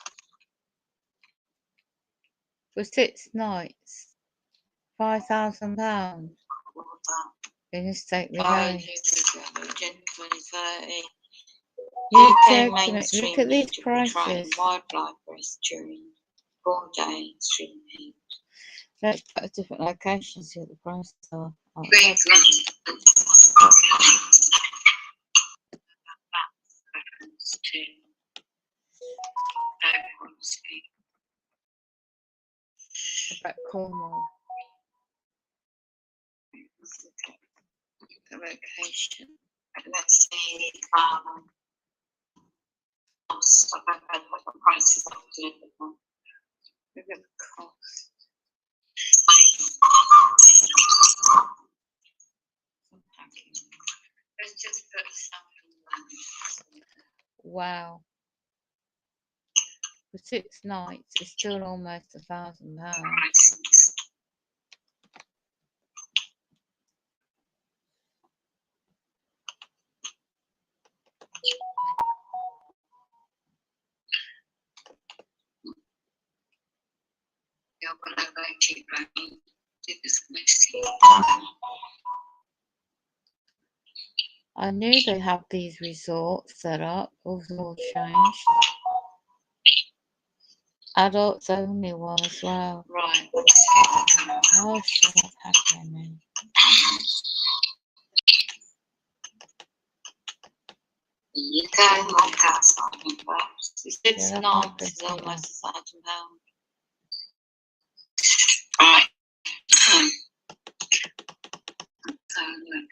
for 6 nights, £5,000. Interstate Ireland, relay. Agenda 2030. You're UK joking. mainstream Look at these media portraying prices. wildlife arrests during 4-day streaming. Let's put a different location, see what the prices are. Oh, Reference to policy. about Cornwall. The location. Let's see. Cost. I don't know what the prices are to look at them. Look at the cost. Let's just put something. Wow. For 6 nights, it's still almost £1,000. You're gonna go cheaper. Do this next year. I knew they have these resorts set up. All changed. Adults only one as well. Right. Oh shit, okay, man. You go like that, something perhaps. It's Yeah, not, that's it's not almost £1,000. Right. So look.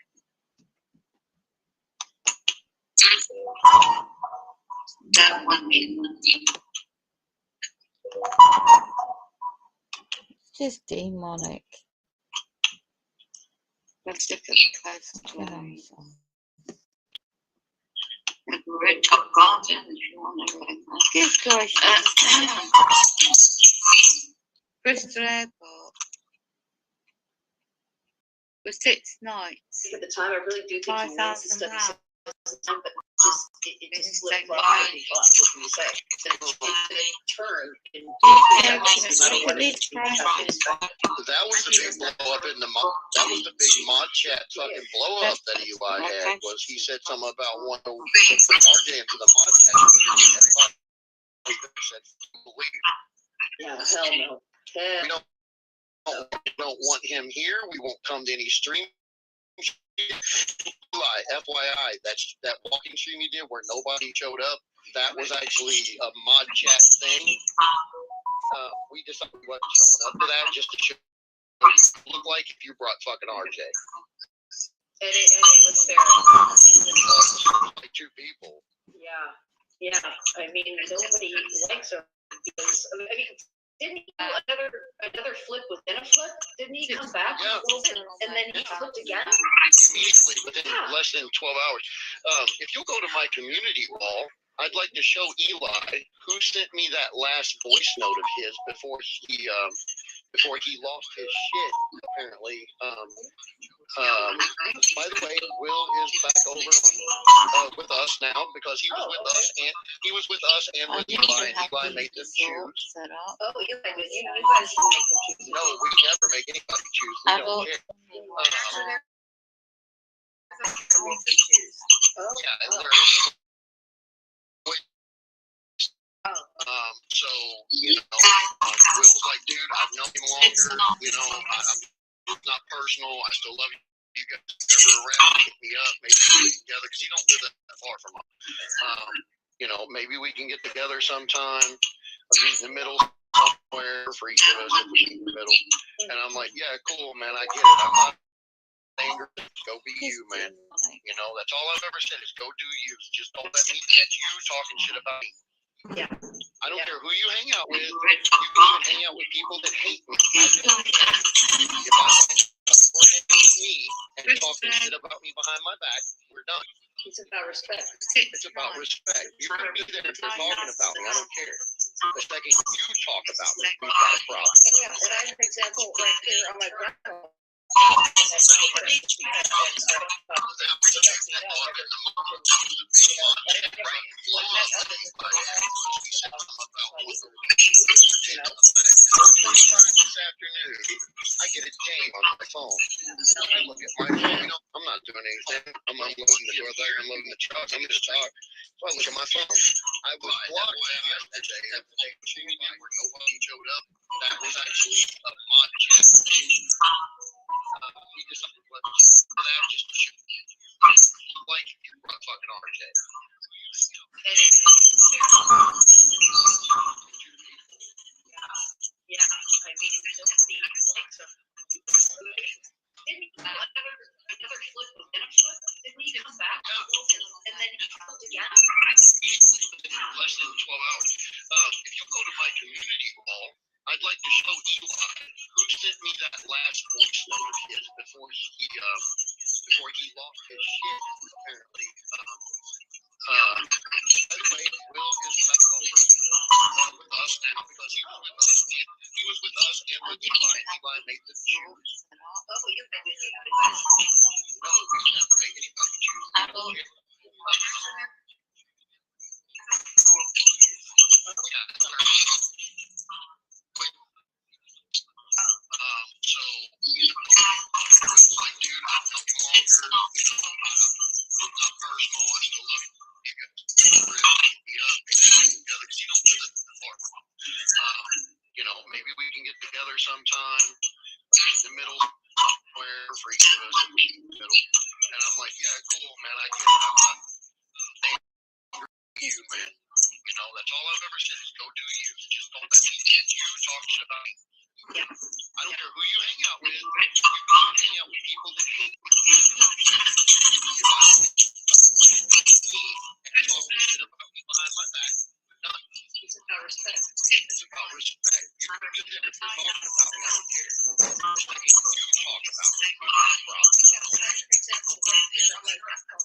That one in It's just demonic. let's look at the coastal Yeah, areas. so- We're at Top Garden if you want to go there. Good gracious. Bristol Airport for 6 nights, At the time, I really do think he wants this stuff. £5,000. Time, but it just slipped right Right. what he thought. What can you say? They turn and Yeah, no matter look what at these it is, prices. That was the big blow up in the mod. That was the big mod chat fucking blow up that Eli had. Was he said something about wanting to bring RJ into the mod chat? Everybody said, believe. Yeah, hell no. We don't want him here. We won't come to any stream. Eli, FYI, that walking stream he did where nobody showed up. That was actually a mod chat thing. We decided we wasn't showing up to that just to show what you look like if you brought fucking RJ. And it was fair. Like 2 people. Yeah. I mean, nobody likes her because I mean, didn't he do another flip within a flip? Didn't he come back Yeah. a little bit and then he flipped again? Immediately, within less than 12 hours. If you'll go to my community wall, I'd like to show Eli who sent me that last voice note of his before he lost his shit. Apparently. By the way, Will is back over on with us now because he was with us and with Eli, and Eli made them choose. Set up. Oh, you guys can make them choose. No, we never make anybody choose. We don't care. Oh, Yeah, and there is so, Will's like, dude, I've known him longer, I'm not personal, I still love you guys, ever around, hit me up, maybe we get together, because he don't live that far from us. Maybe we can get together sometime, meet in the middle somewhere for each of us if we meet in the middle. And I'm like, yeah, cool, man, I get it, I'm not angry, go be you, man. That's all I've ever said is go do you, just don't let me catch you talking shit about me. Yeah. I don't care who you hang out with. You can even hang out with people that hate me. I don't care. If I find you're hanging with me and talking shit about me behind my back, we're done. It's about respect. It's about respect. You can do that if you're talking about me. I don't care. The second you talk about me, we've got a problem. Yeah, and I have an example right here on my grandma. This afternoon, I get a ding on my phone. I look at my phone. I'm not doing anything. I'm unloading the door there, unloading the truck. I'm in the truck. So I look at my phone. I was blocked yesterday after they told me where nobody showed up. That was actually a mod check. We just that just like fucking RJ. Yeah, I mean, nobody likes them. Another flip within a flip, didn't he come back? And then he flipped again? Less than 12 hours. If you go to my community wall, I'd like to show Eli who sent me that last voice note of his before he lost his shit, apparently. By the way, Will is back over with us now because he was with us and with Eli. Eli made the choose. Oh, you can do that. No, we never make anybody choose. So, you know, like, dude, I'm no longer, I'm not personal. I still love you. You can hit me up, maybe we can get together because you don't live in the far. You know, maybe we can get together sometime, meet in the middle, somewhere for each of us, meet in the middle. And I'm like, yeah, cool, man, I get it. I'm not you, man. You know, that's all I've ever said is go do you. Just don't let me get you talk shit about me. I don't care who you hang out with. You hang out with people that hate me. And talk shit about me behind my back. None. It's about respect. It's about respect. You can do that if you're talking about me. I don't care. The second you talk about me, we've got a problem. Example right here on my grandpa.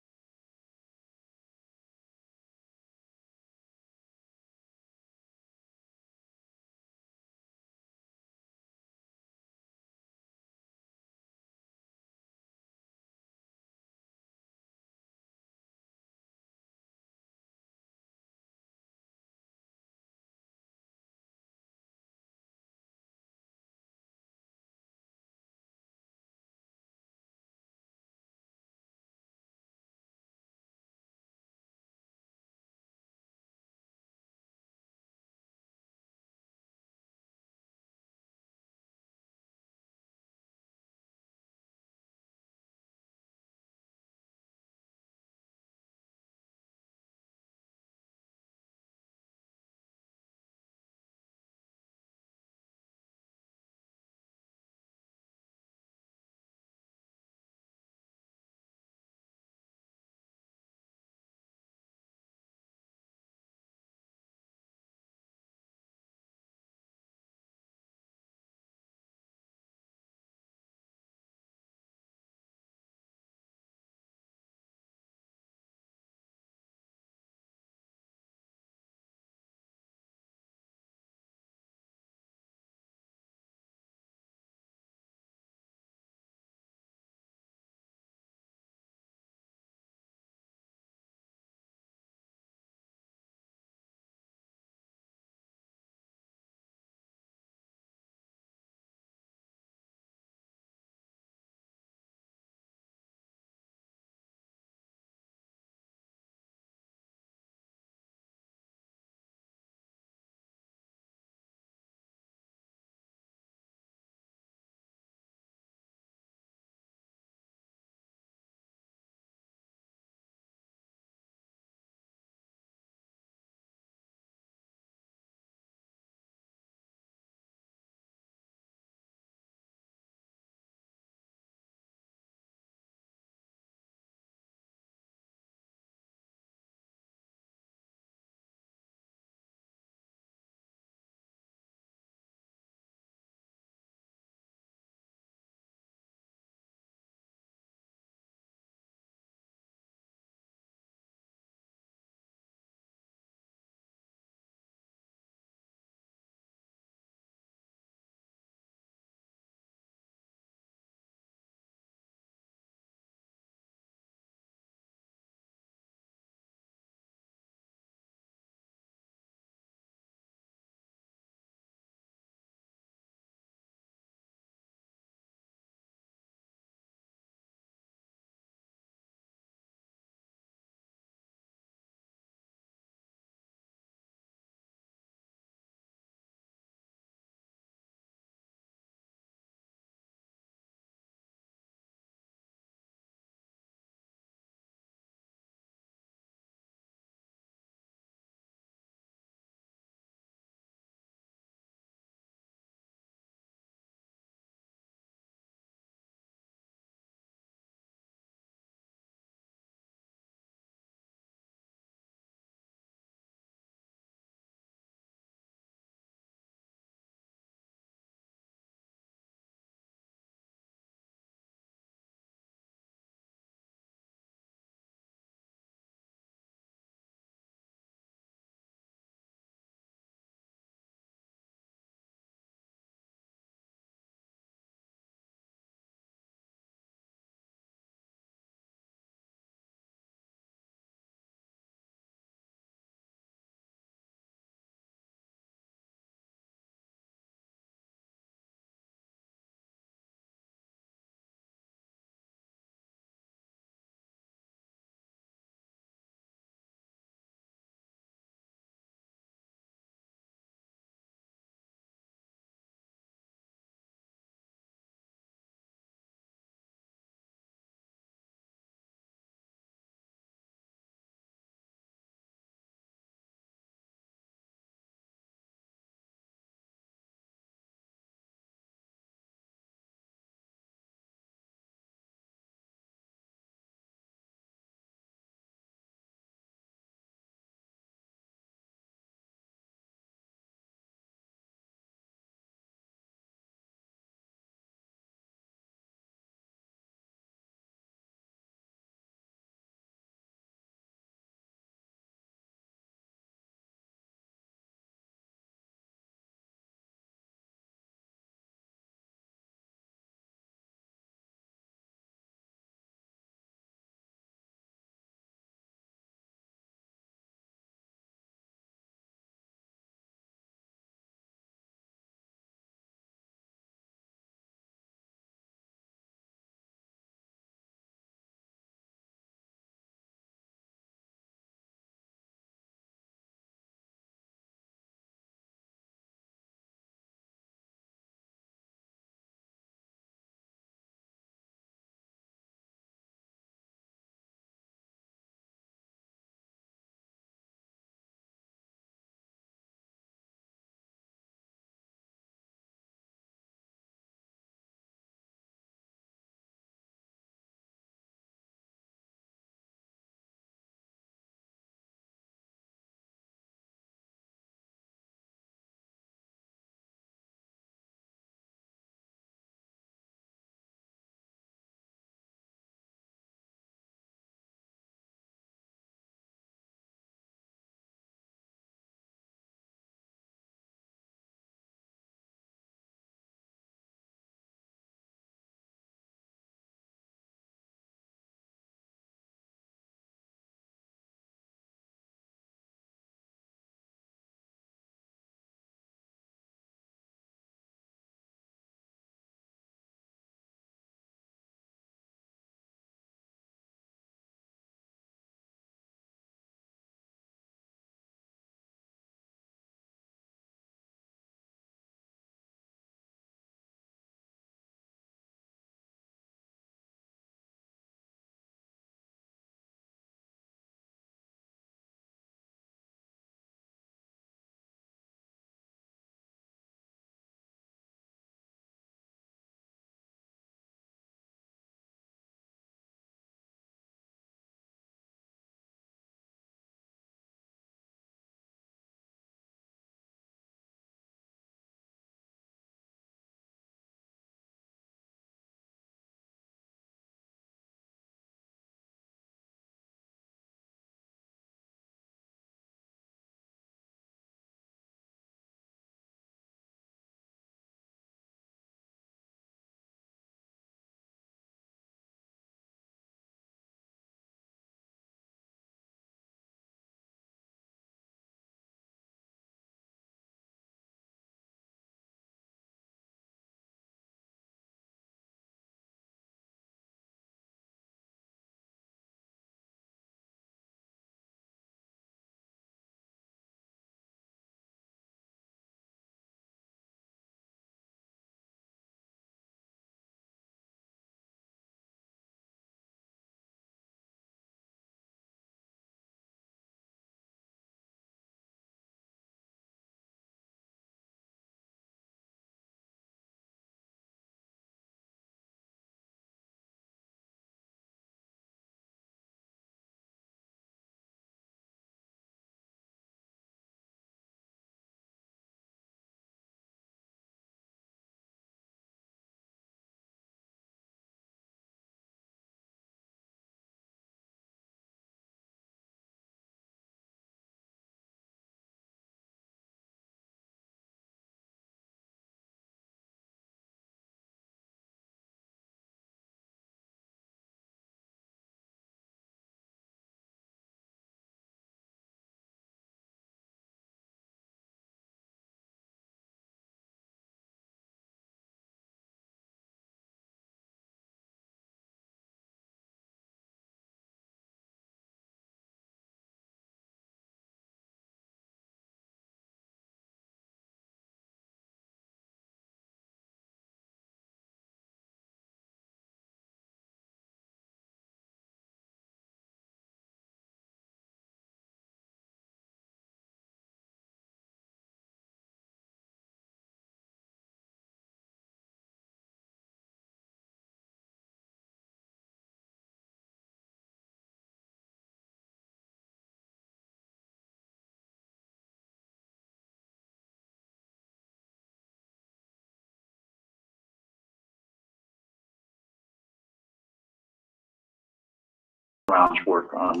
rounds work on.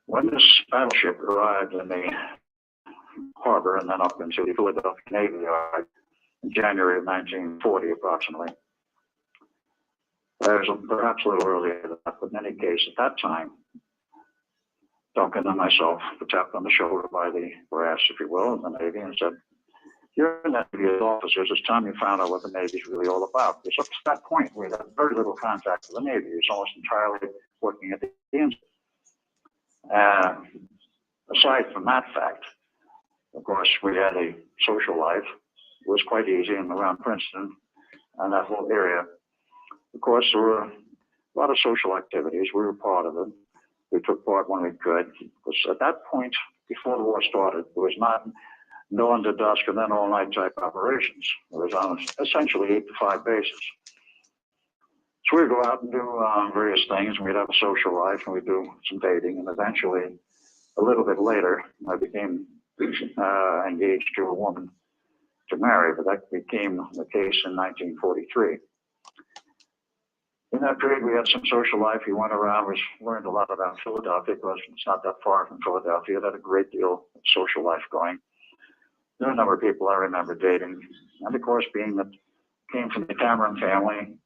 When this battleship arrived in the harbor and then up into the Philadelphia Navy Yard in January of 1940 approximately, there's perhaps a little earlier than that, but in any case, at that time, Duncan and myself were tapped on the shoulder by the brass, if you will, in the Navy and said, "You're in the Navy as officers, it's time you found out what the Navy is really all about." Because up to that point, we had very little contact with the Navy. It was almost entirely working at the engine. Aside from that fact, of course, we had a social life. It was quite easy and around Princeton and that whole area. Of course, there were a lot of social activities. We were part of it. We took part when we could. Because at that point, before the war started, there was not dawn to dusk and then all night type operations. It was on essentially 8 to 5 bases. So we'd go out and do various things, and we'd have a social life, and we'd do some dating, and eventually, a little bit later, I became engaged to a woman to marry, but that became the case in 1943. In that period, we had some social life. We went around, we learned a lot about Philadelphia, because it's not that far from Philadelphia. It had a great deal of social life going. There were a number of people I remember dating, and of course, being that came from the Cameron family,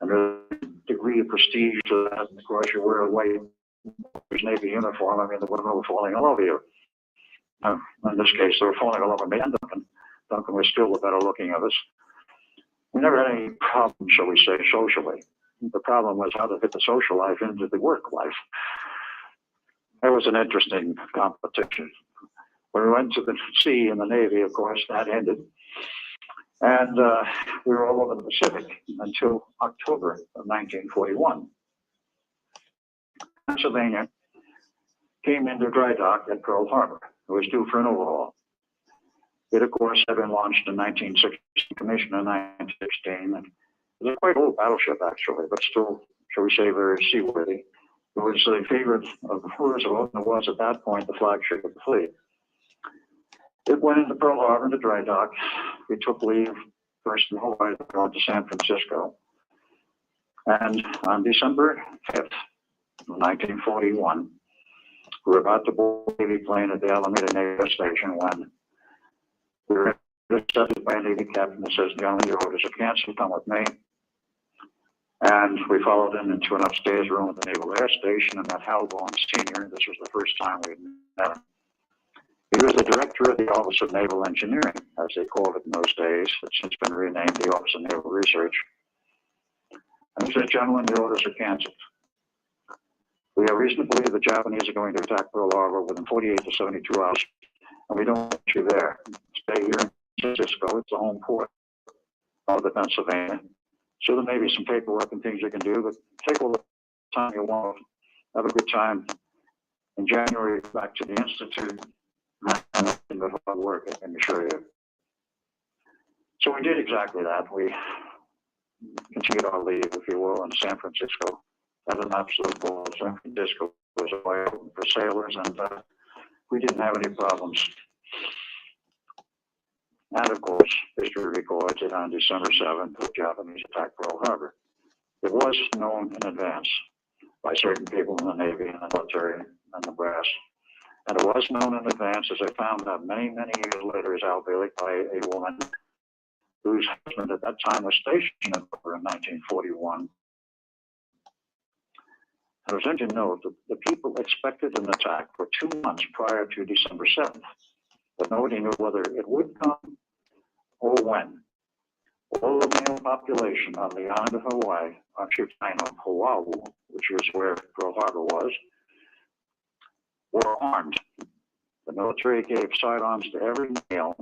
and a degree of prestige to that, and of course, you wear a white Navy uniform. I mean, the women were falling all over you. In this case, they were falling all over me and Duncan. Duncan was still the better looking of us. We never had any problem, shall we say, socially. The problem was how to fit the social life into the work life. It was an interesting competition. When we went to the sea in the Navy, of course, that ended. And we were all over the Pacific until October of 1941. Pennsylvania came into dry dock at Pearl Harbor. It was due for an overhaul. It, of course, had been launched in 1916, commissioned in 1916. And it was a quite old battleship, actually, but still, shall we say, very seaworthy. It was a favorite of Roosevelt, and it was at that point the flagship of the fleet. It went into Pearl Harbor, into dry dock. We took leave first in Hawaii, going to San Francisco. And on December 5th, 1941, we were about to board a Navy plane at the Alameda Naval Station when we were intercepted by a Navy captain that says, "Gentlemen, your orders are canceled, come with me." And we followed him into an upstairs room at the Naval Air Station and met Hal Vaughn Sr. This was the first time we had met him. He was the director of the Office of Naval Engineering, as they called it in those days. It's since been renamed the Office of Naval Research. And he said, "Gentlemen, your orders are canceled. We have reason to believe the Japanese are going to attack Pearl Harbor within 48 to 72 hours, and we don't want you there. Stay here in San Francisco. It's the home port of the Pennsylvania. So there may be some paperwork and things you can do, but take all the time you want. Have a good time. In January, back to the Institute, and nothing but hard work, I can assure you." So we did exactly that. We continued our leave, if you will, in San Francisco. Had an absolute ball. San Francisco was wide open for sailors, and we didn't have any problems. And of course, history records that on December 7th, the Japanese attacked Pearl Harbor. It was known in advance by certain people in the Navy and the military and the brass. And it was known in advance, as I found out many, many years later, as Al Bailey, by a woman whose husband at that time was stationed in 1941. It was interesting to note that the people expected an attack for 2 months prior to December 7th, but nobody knew whether it would come or when. All the male population on the island of Hawaii, actually Oahu, which was where Pearl Harbor was, were armed. The military gave sidearms to every male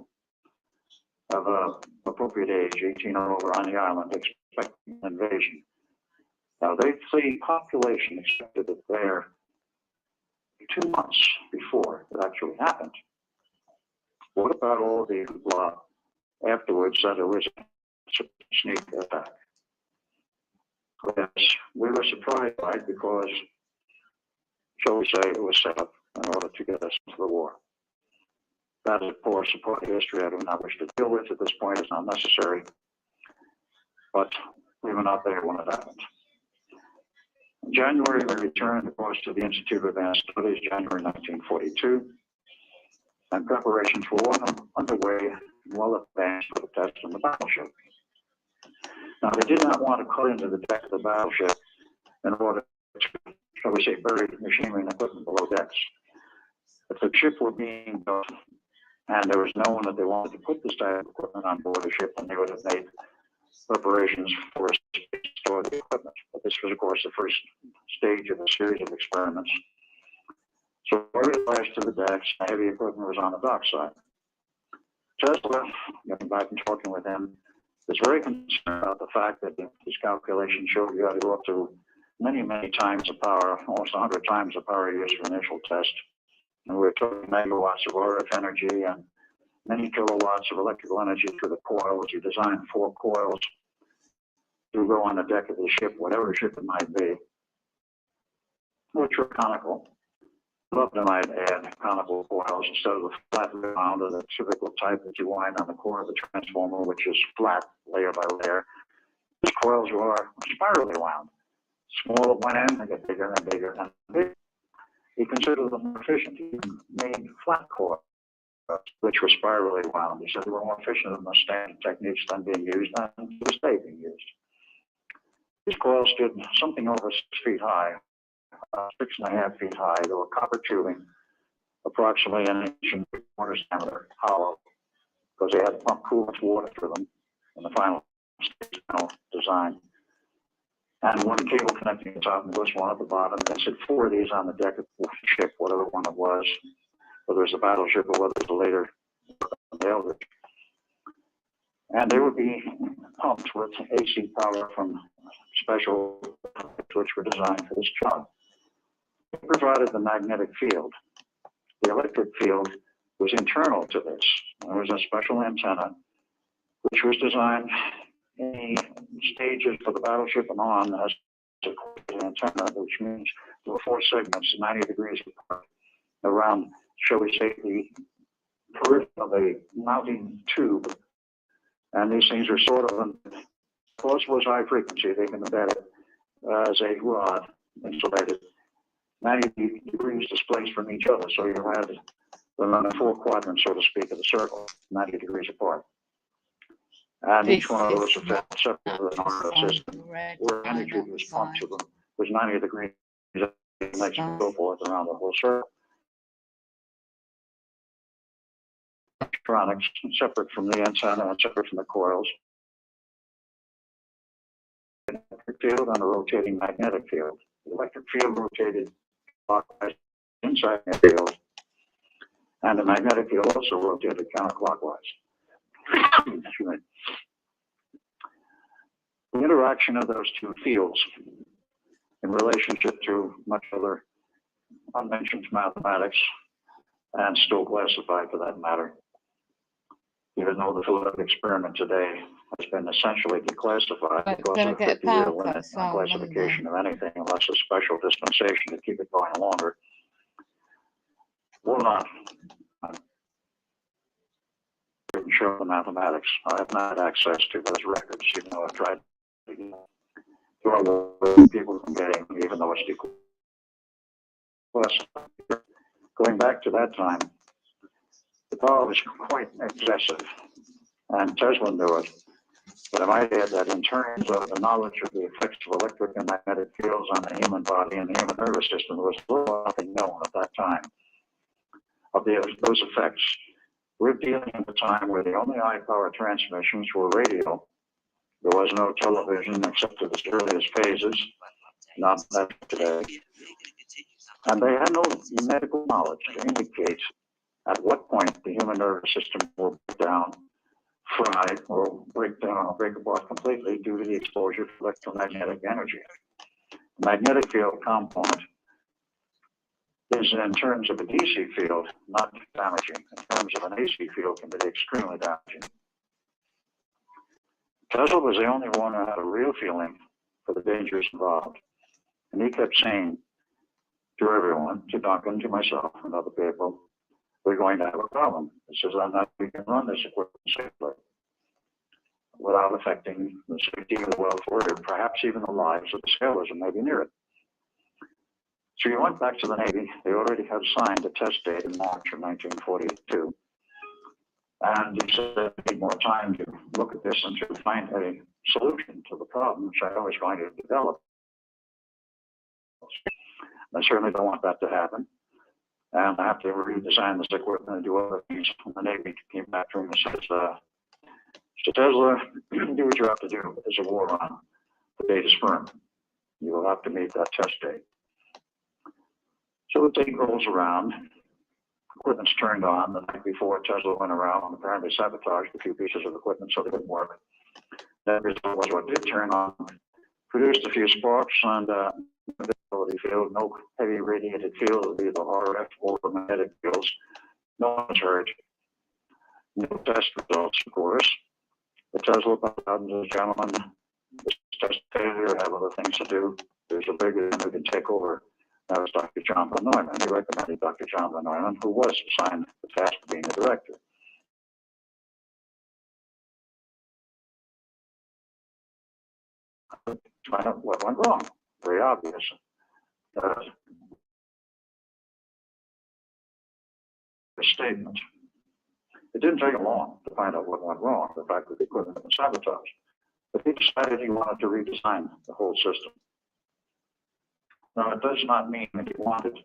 of appropriate age, 18 or over, on the island, expecting an invasion. Now, the population expected it there 2 months before it actually happened. What about all the hoopla afterwards that it was a sneak attack? Yes, we were surprised by it because, shall we say, it was set up in order to get us into the war. That is, of course, a part of history I do not wish to deal with at this point. It's not necessary. But we were not there when it happened. In January, we returned, of course, to the Institute of Advanced Studies, January 1942, and preparations were underway, well advanced for the test on the battleship. Now, they did not want to cut into the deck of the battleship in order to, shall we say, bury machinery and equipment below decks. If the ship were being built and there was known that they wanted to put this type of equipment on board a ship, then they would have made preparations for a space to store the equipment. But this was, of course, the first stage of a series of experiments. So every lashed to the decks, heavy equipment was on the dock side. Tesla, getting back and talking with him, is very concerned about the fact that his calculation showed you had to go up to many, many times the power, almost 100 times the power used for initial test. And we're talking megawatts of RF energy and many kilowatts of electrical energy through the coils. You design 4 coils to go on the deck of the ship, whatever ship it might be, which were conical. Love them, I'd add conical coils instead of the flat round or the typical type that you wind on the core of the transformer, which is flat layer by layer. These coils are spirally wound. Small at one end, they get bigger and bigger and bigger. He considered them more efficient. He made flat coils, which were spirally wound. He said they were more efficient than the standard techniques then being used and to this day being used. These coils stood something over 6 feet high, 6.5 feet high. They were copper tubing, approximately an inch and 3/4 diameter, hollow, because they had to pump coolant water through them in the final design. And one cable connecting the top and this one at the bottom. They said 4 of these on the deck of the ship, whatever one it was, whether it was a battleship or whether it was a later Eldridge. And they would be pumped with AC power from special which were designed for this job. It provided the magnetic field. The electric field was internal to this. There was a special antenna which was designed in the stages for the battleship and on as an antenna, which means there were 4 segments 90 degrees apart around, shall we say, the periphery of a mounting tube. And these things are sort of, because it was high frequency, they can embed it as a rod insulated 90 degrees displaced from each other. So you had them in a 4 quadrants, so to speak, of the circle, 90 degrees apart. And each one of those was separate with an RF system where energy was pumped to them was 90 degrees and so forth around the whole circle. Electronics separate from the antenna and separate from the coils. An electric field and a rotating magnetic field. The electric field rotated clockwise inside the field, and the magnetic field also rotated counterclockwise. The interaction of those 2 fields in relationship to much other unmentioned mathematics and still classified for that matter, even though the field of experiment today has been essentially declassified because of the 50-year limit on classification of anything unless a special dispensation to keep it going longer. Will not show the mathematics. I have not had access to those records, even though I've tried to avoid people from getting, even though it's declassified. Going back to that time, the power was quite excessive, and Tesla knew it. But I might add that in terms of the knowledge of the effects of electric and magnetic fields on the human body and the human nervous system, there was little nothing known at that time of those effects. We're dealing at a time where the only high power transmissions were radio. There was no television except at its earliest phases, not that today. And they had no medical knowledge to indicate at what point the human nervous system will break down, fry, or break down or break apart completely due to the exposure to electromagnetic energy. The magnetic field component is, in terms of a DC field, not damaging. In terms of an AC field, can be extremely damaging. Tesla was the only one who had a real feeling for the dangers involved. And he kept saying to everyone, to Duncan, to myself, and other people, we're going to have a problem. It says, I'm not, we can run this equipment safely without affecting the safety or the welfare, or perhaps even the lives of the sailors who may be near it. So you went back to the Navy. They already had signed a test date in March of 1942. And you said you need more time to look at this and to find a solution to the problem, which I was going to develop. I certainly don't want that to happen. And I have to redesign this equipment and do other things. And the Navy came back to him and says, so Tesla, do what you have to do. There's a war on. The date is firm. You will have to meet that test date. So the date rolls around. Equipment's turned on. The night before, Tesla went around and apparently sabotaged a few pieces of equipment so they didn't work. That result was what did turn on, produced a few sparks and visibility field, no heavy radiated field, either RF or magnetic fields. No one's hurt. No test results, of course. The Tesla pilot, gentlemen, this test failure, have other things to do. There's a bigger one who can take over. That was Dr. John Von Neumann. He recommended Dr. John Von Neumann, who was assigned the task of being the director. Find out what went wrong. Very obvious. A statement. It didn't take him long to find out what went wrong, the fact that the equipment had been sabotaged. But he decided he wanted to redesign the whole system. Now, it does not mean that he wanted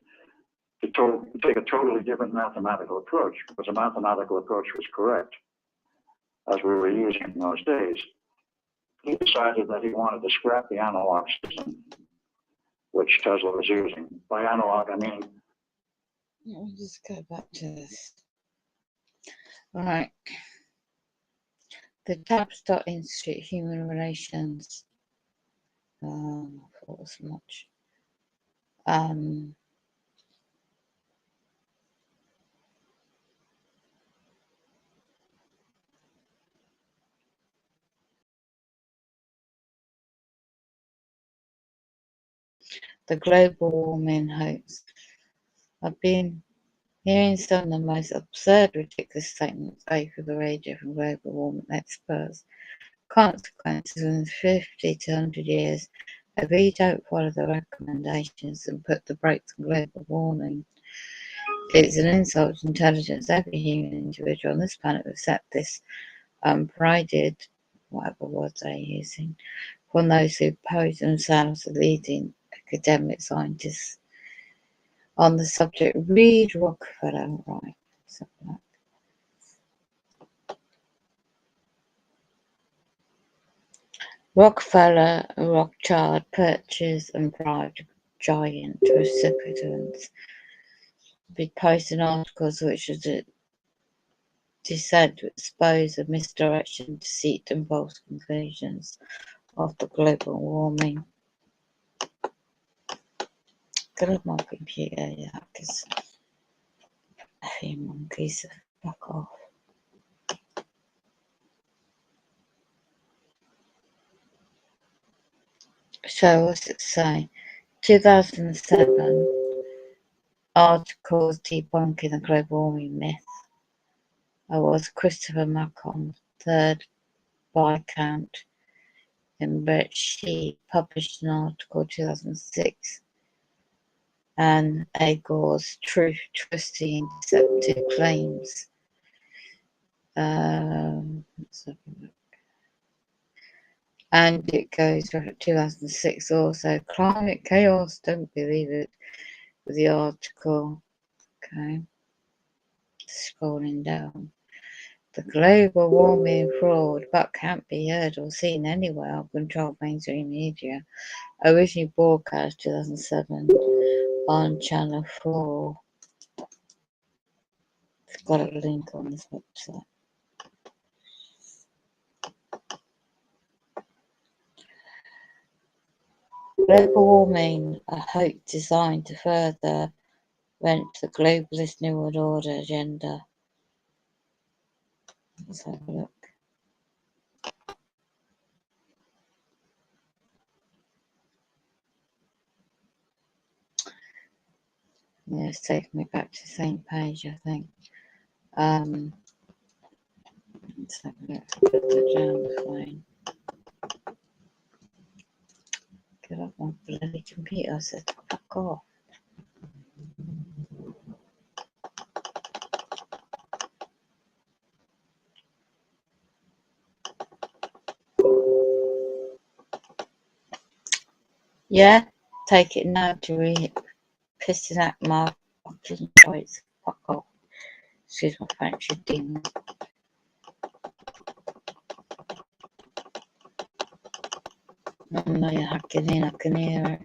to take a totally different mathematical approach, because the mathematical approach was correct, as we were using in those days. He decided that he wanted to scrap the analog system, which Tesla was using. By analog, I mean... Let me just go back to this. Right. The Tavistock Institute Human Relations. I thought as much. The global warming hoax. I've been hearing some of the most absurd, ridiculous statements over the radio from global warming experts. Consequences in 50 to 100 years if we don't follow the recommendations and put the brakes on global warming. It's an insult to intelligence. Every human individual on this planet will accept this unprided, whatever words they're using, from those who pose themselves as leading academic scientists on the subject. Read Rockefeller, right? Something like Rockefeller and Rothschild purchased and bribed giant recipients to be posting articles which was designed to expose a misdirection, deceit, and false conclusions of the global warming. Get off my computer, yeah, because a few monkeys back off. So what's it say? 2007 articles debunking the global warming myth. I was Christopher Macon, third Viscount, in which he published an article 2006 and Gore's truth, twisting, deceptive claims. Let's have a look. And it goes for 2006 also. Climate chaos, don't believe it, with the article. Okay. Scrolling down. The global warming fraud, but can't be heard or seen anywhere on controlled mainstream media. Originally broadcast 2007 on Channel 4. It's got a link on this website. Global warming, a hoax designed to further rent the globalist New World Order agenda. Let's have a look. Yeah, it's taking me back to the same page, I think. Let's have a look. Put that down the phone. Get off my bloody computer. I said, fuck off. Yeah, take it now to read. Pissing at my fucking choice. Fuck off. Excuse my French, you demon. I know you're hacking in, I can hear it.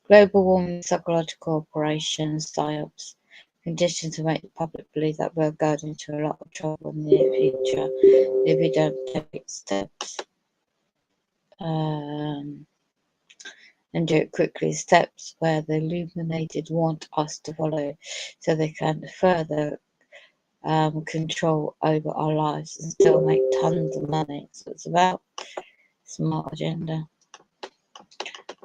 Global warming, psychological operations, psyops, conditioned to make the public believe that we're going into a lot of trouble in the near future if we don't take steps. And do it quickly, steps where the illuminated want us to follow so they can further control over our lives and still make tons of money. So it's about smart agenda.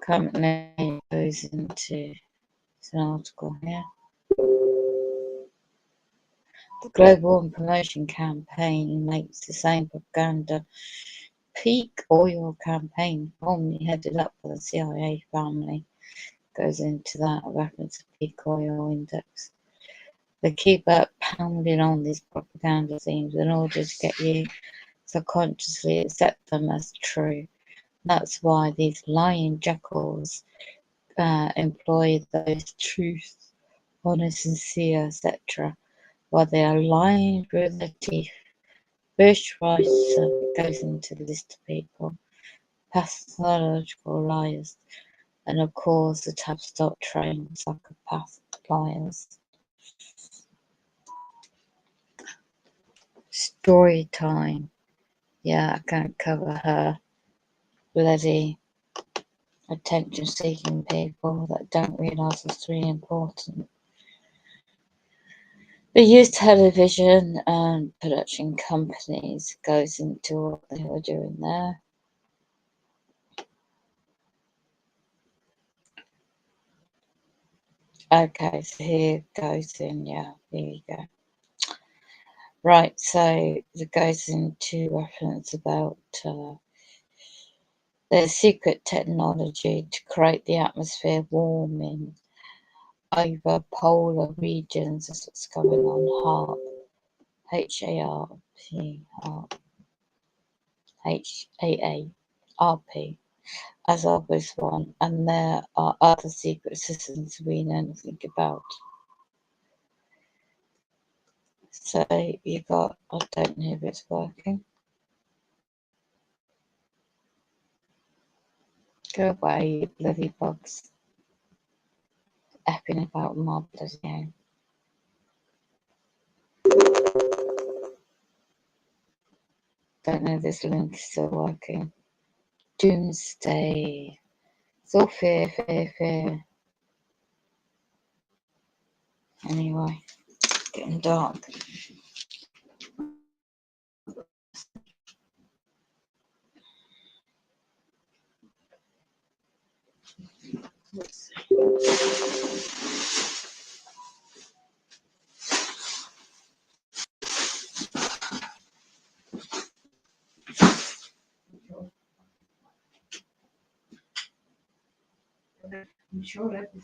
Currently goes into an article here. The Global Promotion Campaign makes the same propaganda peak oil campaign, formerly headed up by the CIA family, goes into that reference to peak oil index. They keep pounding on these propaganda themes in order to get you subconsciously accept them as true. That's why these lying jackals employ those truths, honest, sincere, etc. While they are lying through their teeth. Bush Rice goes into the list of people, pathological liars, and of course the Tavistock trained psychopath liars. Story time. Yeah, I can't cover her. Bloody attention-seeking people that don't realise it's really important. They use television and production companies. Goes into what they were doing there. Okay, so here goes in, yeah, here you go. Right, so it goes into reference about the secret technology to create the atmosphere warming over polar regions. That's what's going on. HARP, HARP, HAARP, as obvious one, and there are other secret systems we know nothing about. So you got, I don't know if it's working. Go away, you bloody bugs. Effing about my bloody game. Don't know if this link is still working. Doomsday. It's all fear. Anyway, getting dark. I'm sure everything.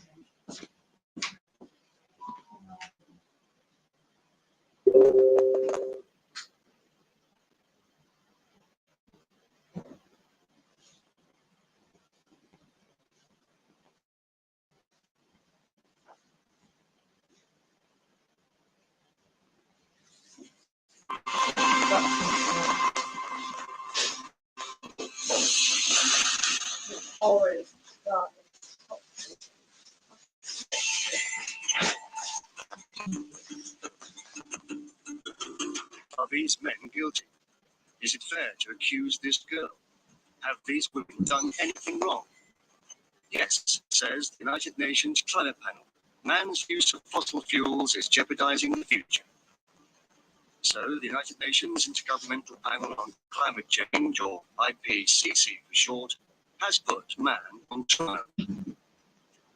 Always. Are these men guilty? Is it fair to accuse this girl? Have these women done anything wrong? Yes, says the United Nations Climate Panel. Man's use of fossil fuels is jeopardizing the future. So the United Nations Intergovernmental Panel on Climate Change, or IPCC for short, has put man on trial.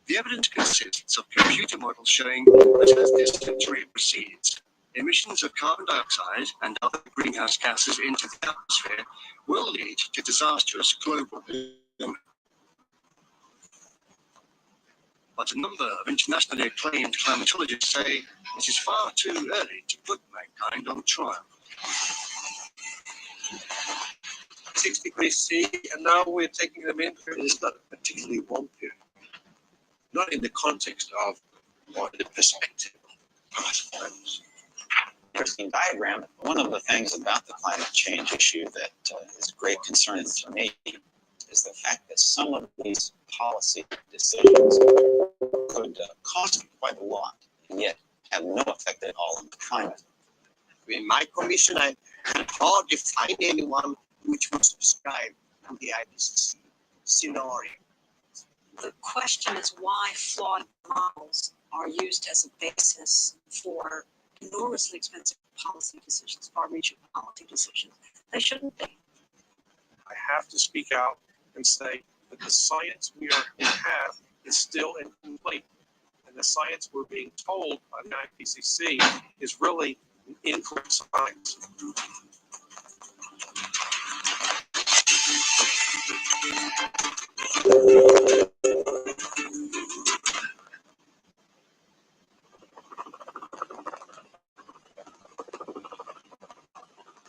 The evidence consists of computer models showing that as this century proceeds, emissions of carbon dioxide and other greenhouse gases into the atmosphere will lead to disastrous global warming. But a number of internationally acclaimed climatologists say it is far too early to put mankind on trial. 6 degrees C, and now we're taking them in. It is not particularly warm period. Not in the context of or the perspective of past times. Interesting diagram. One of the things about the climate change issue that is a great concern to me is the fact that some of these policy decisions could cost quite a lot and yet have no effect at all on the climate. In my commission, I cannot define anyone which was subscribed to the IPCC scenario. The question is why flawed models are used as a basis for enormously expensive policy decisions, far-reaching policy decisions. They shouldn't be. I have to speak out and say that the science we have is still incomplete. And the science we're being told by the IPCC is really incorrect science.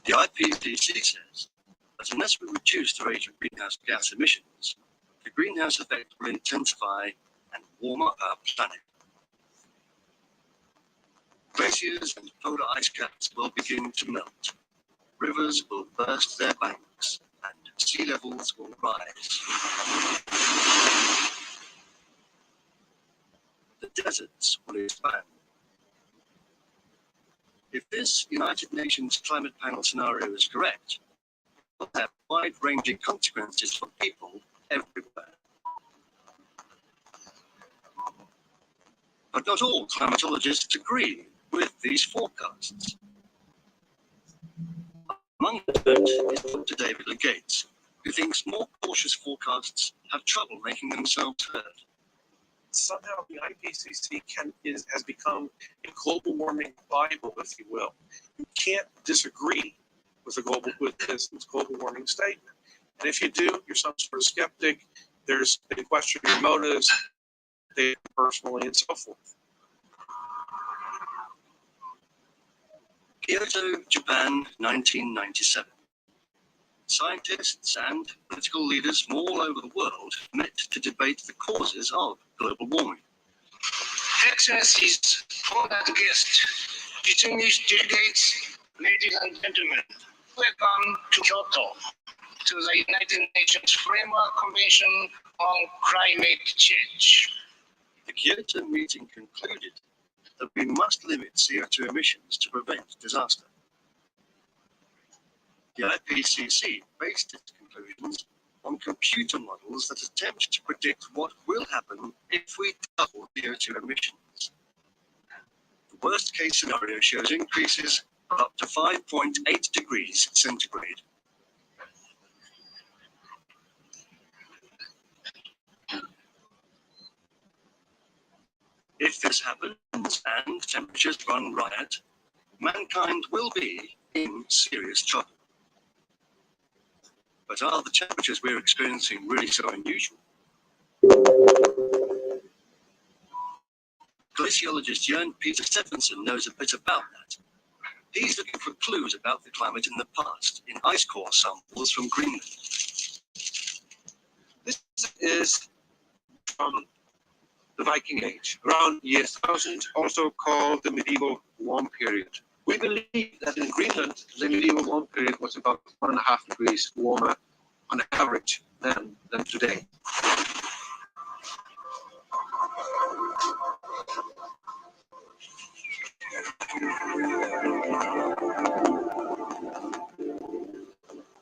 The IPCC says that unless we reduce the rate of greenhouse gas emissions, the greenhouse effect will intensify and warm up our planet. Glaciers and polar ice caps will begin to melt. Rivers will burst their banks and sea levels will rise. The deserts will expand. If this United Nations Climate Panel scenario is correct, it will have wide-ranging consequences for people everywhere. But not all climatologists agree with these forecasts. Among them is Dr. David Legates, who thinks more cautious forecasts have trouble making themselves heard. Somehow the IPCC has become a global warming Bible, if you will. You can't disagree with this global warming statement. And if you do, you're some sort of skeptic. They question your motives, they personally, and so forth. Kyoto, Japan, 1997. Scientists and political leaders from all over the world met to debate the causes of global warming. Excellencies, honored guests, distinguished delegates, ladies and gentlemen, welcome to Kyoto, to the United Nations Framework Convention on Climate Change. The Kyoto meeting concluded that we must limit CO2 emissions to prevent disaster. The IPCC based its conclusions on computer models that attempt to predict what will happen if we double CO2 emissions. The worst case scenario shows increases of up to 5.8 degrees centigrade. If this happens and temperatures run riot, mankind will be in serious trouble. But are the temperatures we're experiencing really so unusual? Glaciologist Jørn Peter Stephenson knows a bit about that. He's looking for clues about the climate in the past in ice core samples from Greenland. This is from the Viking Age, around year 1000, also called the medieval warm period. We believe that in Greenland, the medieval warm period was about 1.5 degrees warmer on average than today.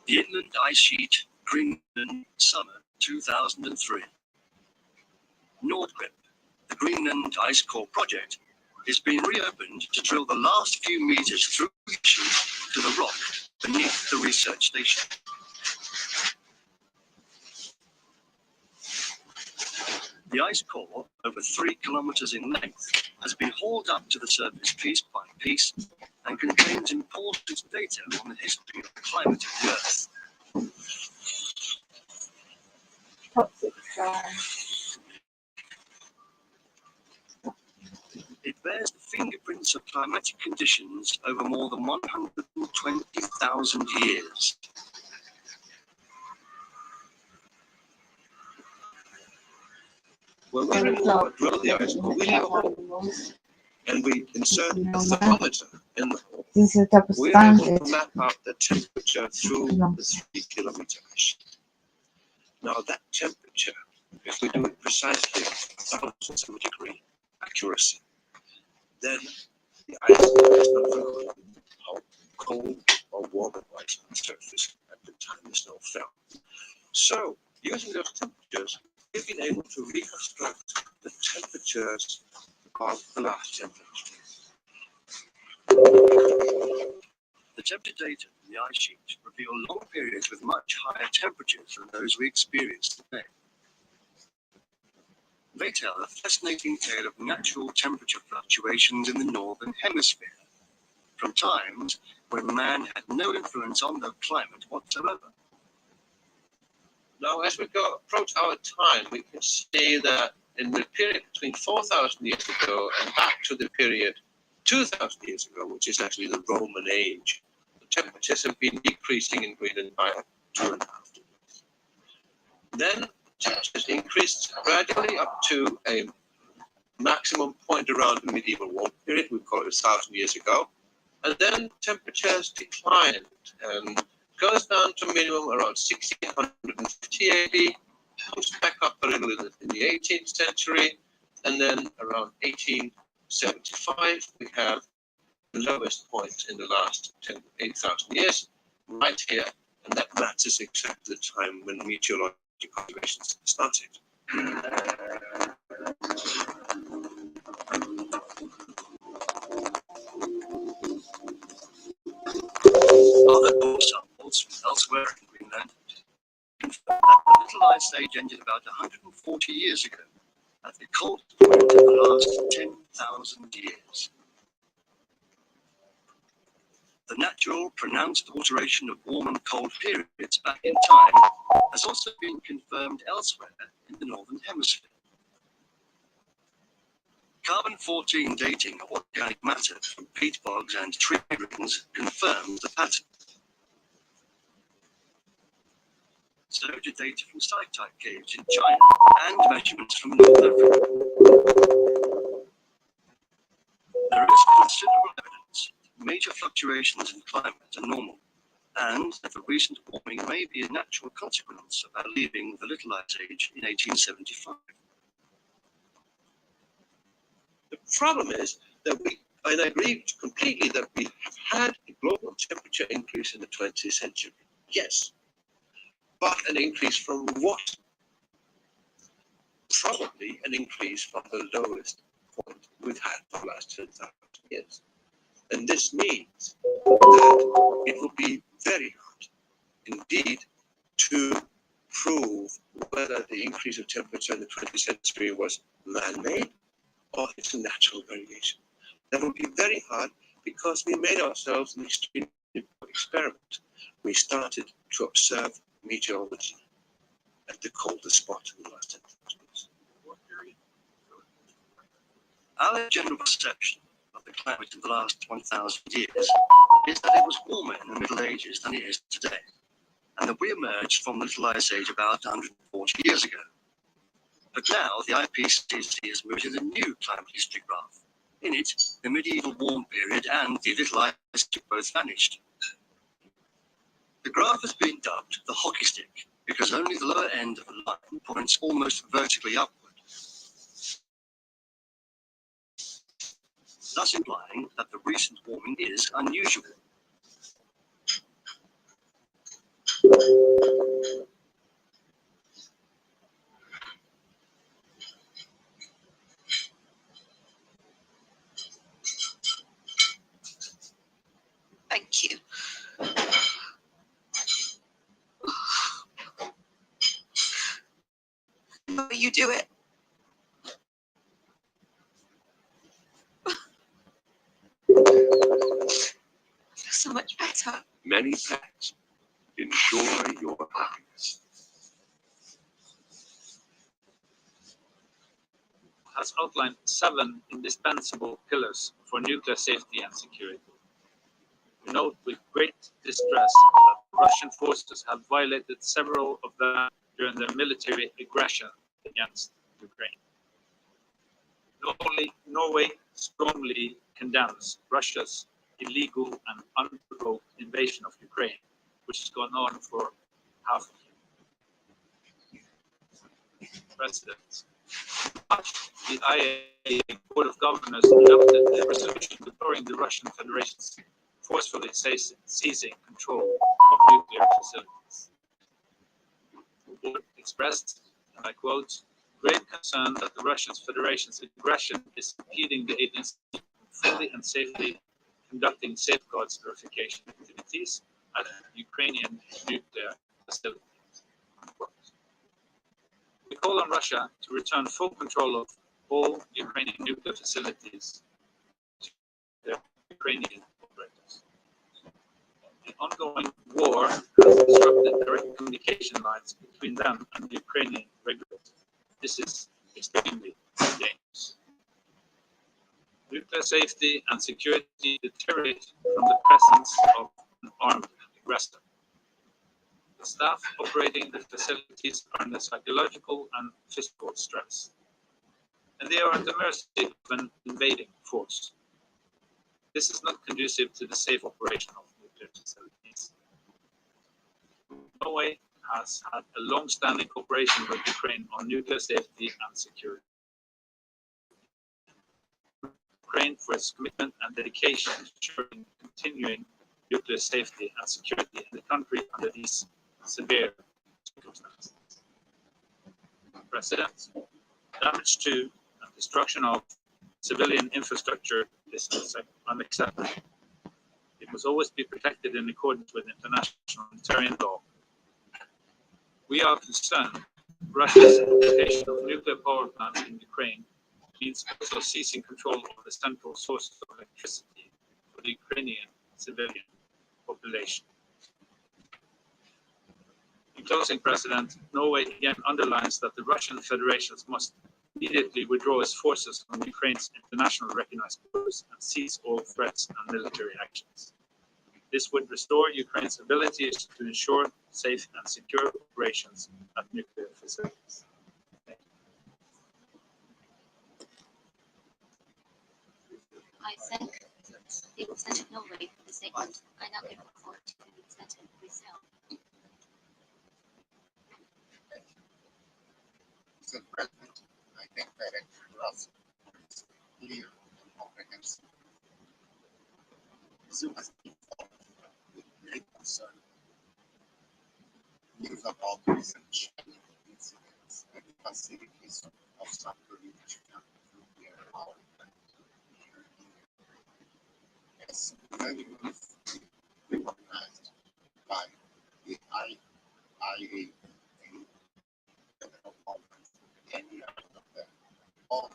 The Inland Ice Sheet, Greenland, summer 2003. Nordgrip, the Greenland Ice Core project, is being reopened to drill the last few meters through the sheet to the rock beneath the research station. The ice core, over 3 kilometers in length, has been hauled up to the surface piece by piece and contains important data on the history of the climate of the Earth. It bears the fingerprints of climatic conditions over more than 120,000 years. When we drill the ice core, we leave a hole and we insert a thermometer in the hole. We are able to map out the temperature through the 3 kilometer ice. Now that temperature, if we do it precisely, thousands of degree accuracy, then the ice is not known how cold or warm it was on the surface at the time the snow fell. So, using those temperatures, we've been able to reconstruct the temperatures of the last temperature. The temperature data from the ice sheet reveal long periods with much higher temperatures than those we experience today. They tell a fascinating tale of natural temperature fluctuations in the northern hemisphere, from times when man had no influence on the climate whatsoever. Now, as we approach our time, we can see that in the period between 4,000 years ago and back to the period 2,000 years ago, which is actually the Roman age, the temperatures have been decreasing in Greenland by 2.5 degrees. Then temperatures increased gradually up to a maximum point around the medieval warm period, we call it 1,000 years ago. And then temperatures declined and goes down to minimum around 1650 AD, comes back up a little in the 18th century, and then around 1875 we have the lowest point in the last 8,000 years, right here, and that matches exactly the time when meteorological observations started. Other core samples from elsewhere in Greenland confirm that the Little Ice Age ended about 140 years ago, at the coldest point of the last 10,000 years. The natural, pronounced alteration of warm and cold periods back in time has also been confirmed elsewhere in the northern hemisphere. Carbon-14 dating of organic matter from peat bogs and tree rings confirms the pattern. So did data from site-type caves in China and measurements from North Africa. There is considerable evidence that major fluctuations in climate are normal, and that the recent warming may be a natural consequence of our leaving the Little Ice Age in 1875. The problem is that and I agree completely that we have had a global temperature increase in the 20th century. Yes. But an increase from what? Probably an increase from the lowest point we've had for the last 10,000 years. And this means that it will be very hard indeed to prove whether the increase of temperature in the 20th century was man-made or it's a natural variation. That would be very hard because we made ourselves an extremely important experiment. We started to observe meteorology at the coldest spot in the last 10,000 years. Our general perception of the climate of the last 1,000 years is that it was warmer in the Middle Ages than it is today, and that we emerged from the Little Ice Age about 140 years ago. But now the IPCC has moved to the new climate history graph. In it, the medieval warm period and the Little Ice Age both vanished. The graph has been dubbed the hockey stick because only the lower end of the line points almost vertically upward, thus implying that the recent warming is unusual. Thank you. You do it. Many thanks. Enjoy your happiness. Has outlined 7 indispensable pillars for nuclear safety and security. We note with great distress that Russian forces have violated several of them during their military aggression against Ukraine. Norway strongly condemns Russia's illegal and unprovoked invasion of Ukraine, which has gone on for half a year. President. The IAEA Board of Governors adopted a resolution declaring the Russian Federation's forcefully seizing control of nuclear facilities. The board expressed, and I quote, great concern that the Russian Federation's aggression is impeding the agency from fully and safely conducting safeguards verification activities at Ukrainian nuclear facilities. We call on Russia to return full control of all Ukrainian nuclear facilities to their Ukrainian operators. The ongoing war has disrupted direct communication lines between them and the Ukrainian regulators. This is extremely dangerous. Nuclear safety and security deteriorate from the presence of an armed aggressor. The staff operating the facilities are under psychological and physical stress, and they are at the mercy of an invading force. This is not conducive to the safe operation of nuclear facilities. Norway has had a long-standing cooperation with Ukraine on nuclear safety and security. Ukraine for its commitment and dedication to ensuring continuing nuclear safety and security in the country under these severe circumstances. President, damage to and destruction of civilian infrastructure is unacceptable. It must always be protected in accordance with international humanitarian law. We are concerned Russia's occupation of nuclear power plants in Ukraine means also seizing control of the central sources of electricity for the Ukrainian civilian population. In closing, President, Norway again underlines that the Russian Federation must immediately withdraw its forces from Ukraine's international recognized borders and cease all threats and military actions. This would restore Ukraine's ability to ensure safe and secure operations at nuclear facilities. I thank the representative of Norway for the statement. I now give the floor to the representative of Brazil. Mr. President, I thank Director Ross for his clear and comprehensive. Brazil has been following with great concern news about recent shipping incidents at the facilities of Zaporizhzhia nuclear power plant. As unanimously recognized by the IAEA, federal government, any of them, all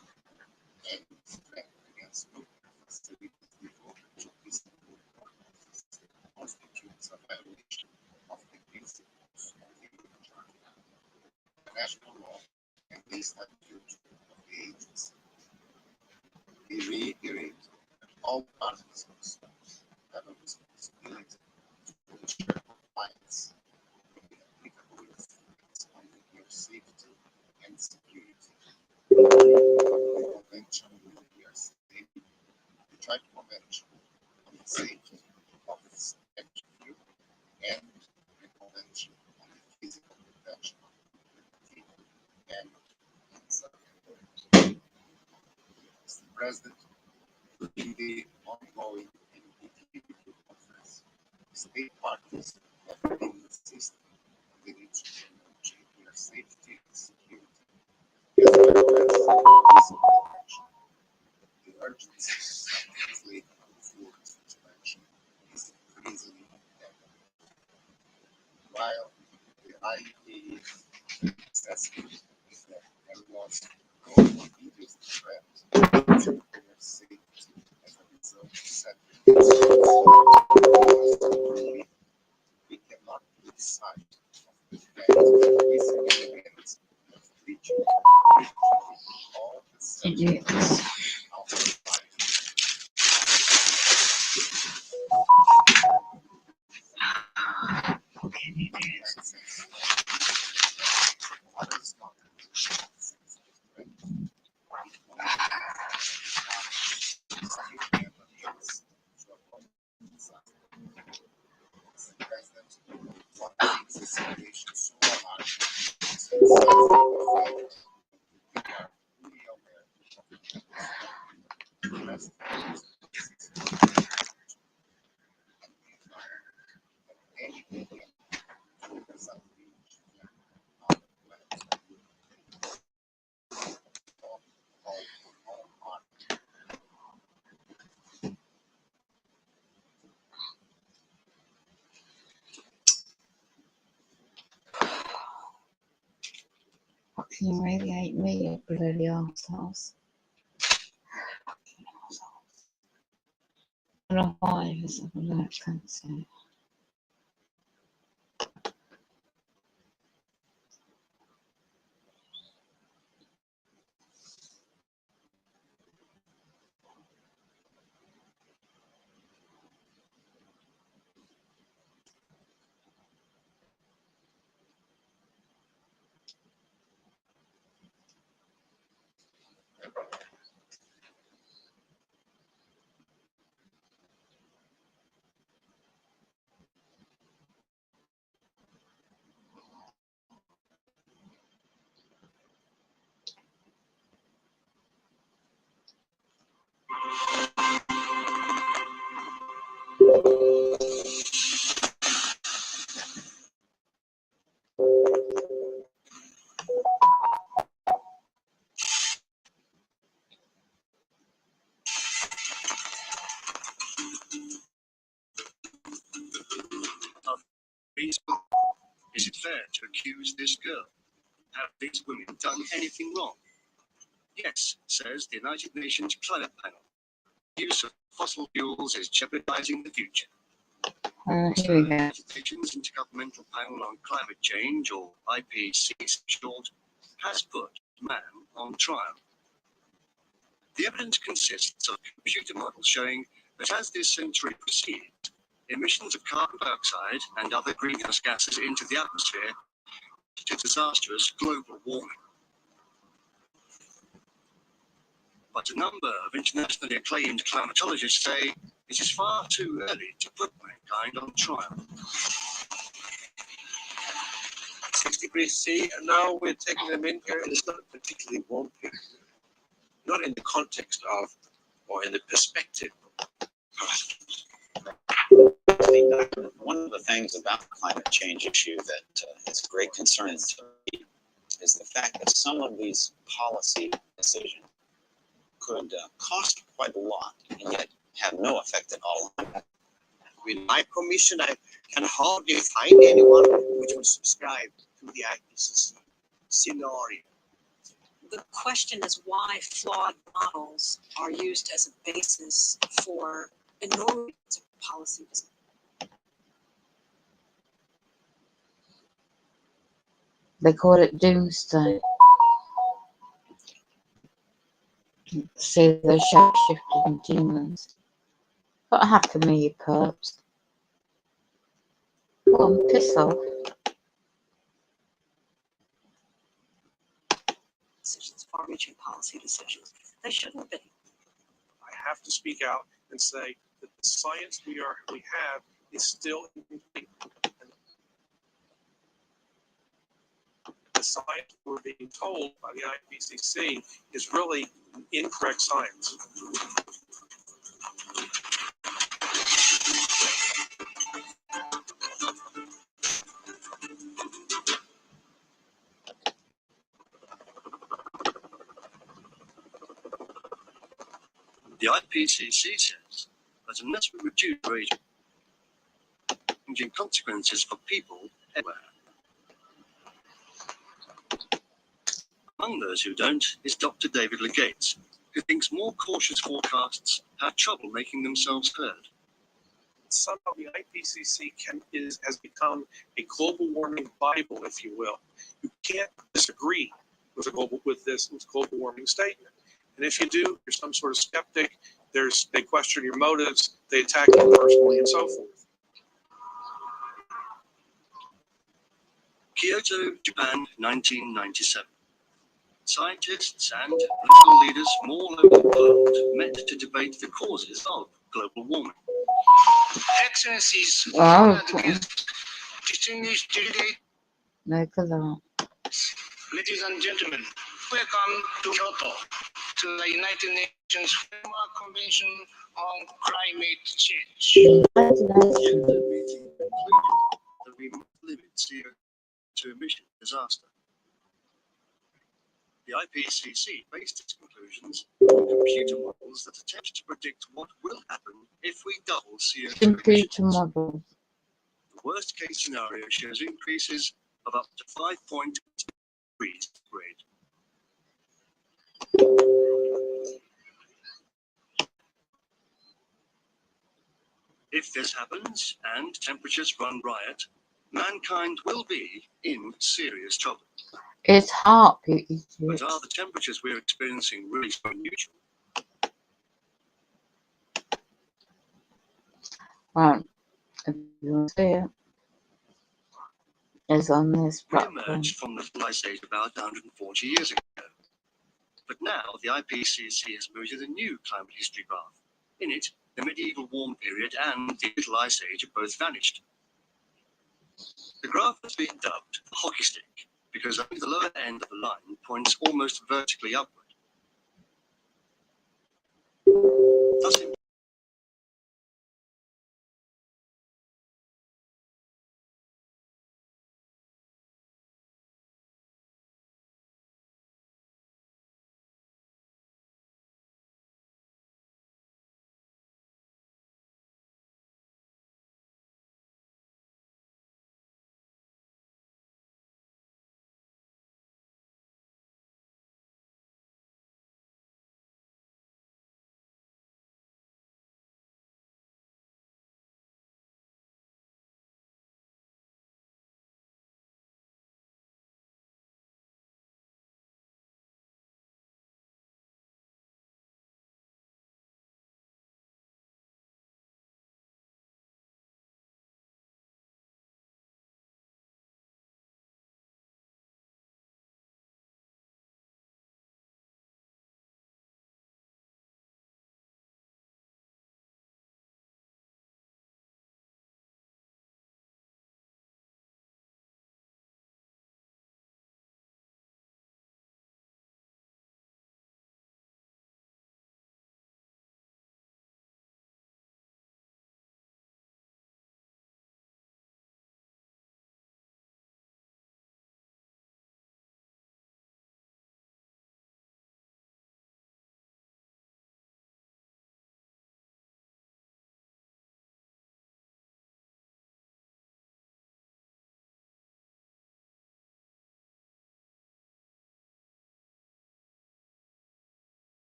and threat against nuclear facilities devoted to peaceful purposes constitutes a violation of the principles of the Human Charter, international law, and the statute of the agency. We reiterate that all parties concerned have a responsibility to ensure compliance with the applicable instruments on nuclear safety and security. The Convention on Nuclear Safety, the Joint Convention on the Safety of Spectrum Fuel, and the Convention on the Physical Protection of Nuclear People and Mr. President, in the ongoing NPT conference, state parties have been insisting on the need to promote nuclear safety and security, as well as peaceful action. The urgency of translating force into action is increasingly evident. While the IAEA assessment is that there was no immediate threat to nuclear safety as a result of setting Fucking radiate me, you bloody arseholes. I don't know why this is a look, can't see. Is it fair to accuse this girl? Have these women done anything wrong? Yes, says the United Nations Climate Panel. Use of fossil fuels is jeopardizing the future. Here we The go. United Nations Intergovernmental Panel on Climate Change, or IPCC short, has put man on trial. The evidence consists of computer models showing that as this century proceeds, emissions of carbon dioxide and other greenhouse gases into the atmosphere to disastrous global warming. But a number of internationally acclaimed climatologists say it is far too early to put mankind on trial. 6 degrees C, and now we're taking them in here, and it's not particularly warm here. Not in the context of, or in the perspective of. One of the things about the climate change issue that is a great concern to me is the fact that some of these policy decisions could cost quite a lot and yet have no effect at all. With my commission, I can hardly find anyone which would subscribe to the IPCC scenario. The question is why flawed models are used as a basis for enormous policy decisions. They call it doomsday. See, they're shape-shifting demons. What happened to me, you perps? Go on, piss off. Decisions, far-reaching policy decisions. They shouldn't be. I have to speak out and say that the science we have is still incomplete. The science we're being told by the IPCC is really incorrect science. The IPCC says that unless we reduce rate, changing consequences for people everywhere. Among those who don't is Dr. David Legates, who thinks more cautious forecasts have trouble making themselves heard. Somehow the IPCC has become a global warming Bible, if you will. You can't disagree with this global warming statement. And if you do, you're some sort of skeptic. They question your motives. They attack you personally, and so forth. Kyoto, Japan, 1997. Scientists and political leaders from all over the world met to debate the causes of global warming. Excellencies, Wow. distinguished delegates, Look at that. ladies and gentlemen, welcome to Kyoto, to the United Nations Framework Convention on Climate Change. Yet the meeting concluded that we must limit CO2 emission disaster. The IPCC based its conclusions on computer models that attempt to predict what will happen if we double CO2 Computer emissions. model. The worst case scenario shows increases of up to 5.8 degrees grade. If this happens and temperatures run riot, mankind will be in serious trouble. It's hot, you But idiot. are the temperatures we're experiencing really so unusual? Right. If you want to see it, it's on this We platform. emerged from the ice age about 140 years ago. But now the IPCC has moved to the new climate history graph. In it, the medieval warm period and the little ice age have both vanished. The graph has been dubbed the hockey stick because only the lower end of the line points almost vertically upwards.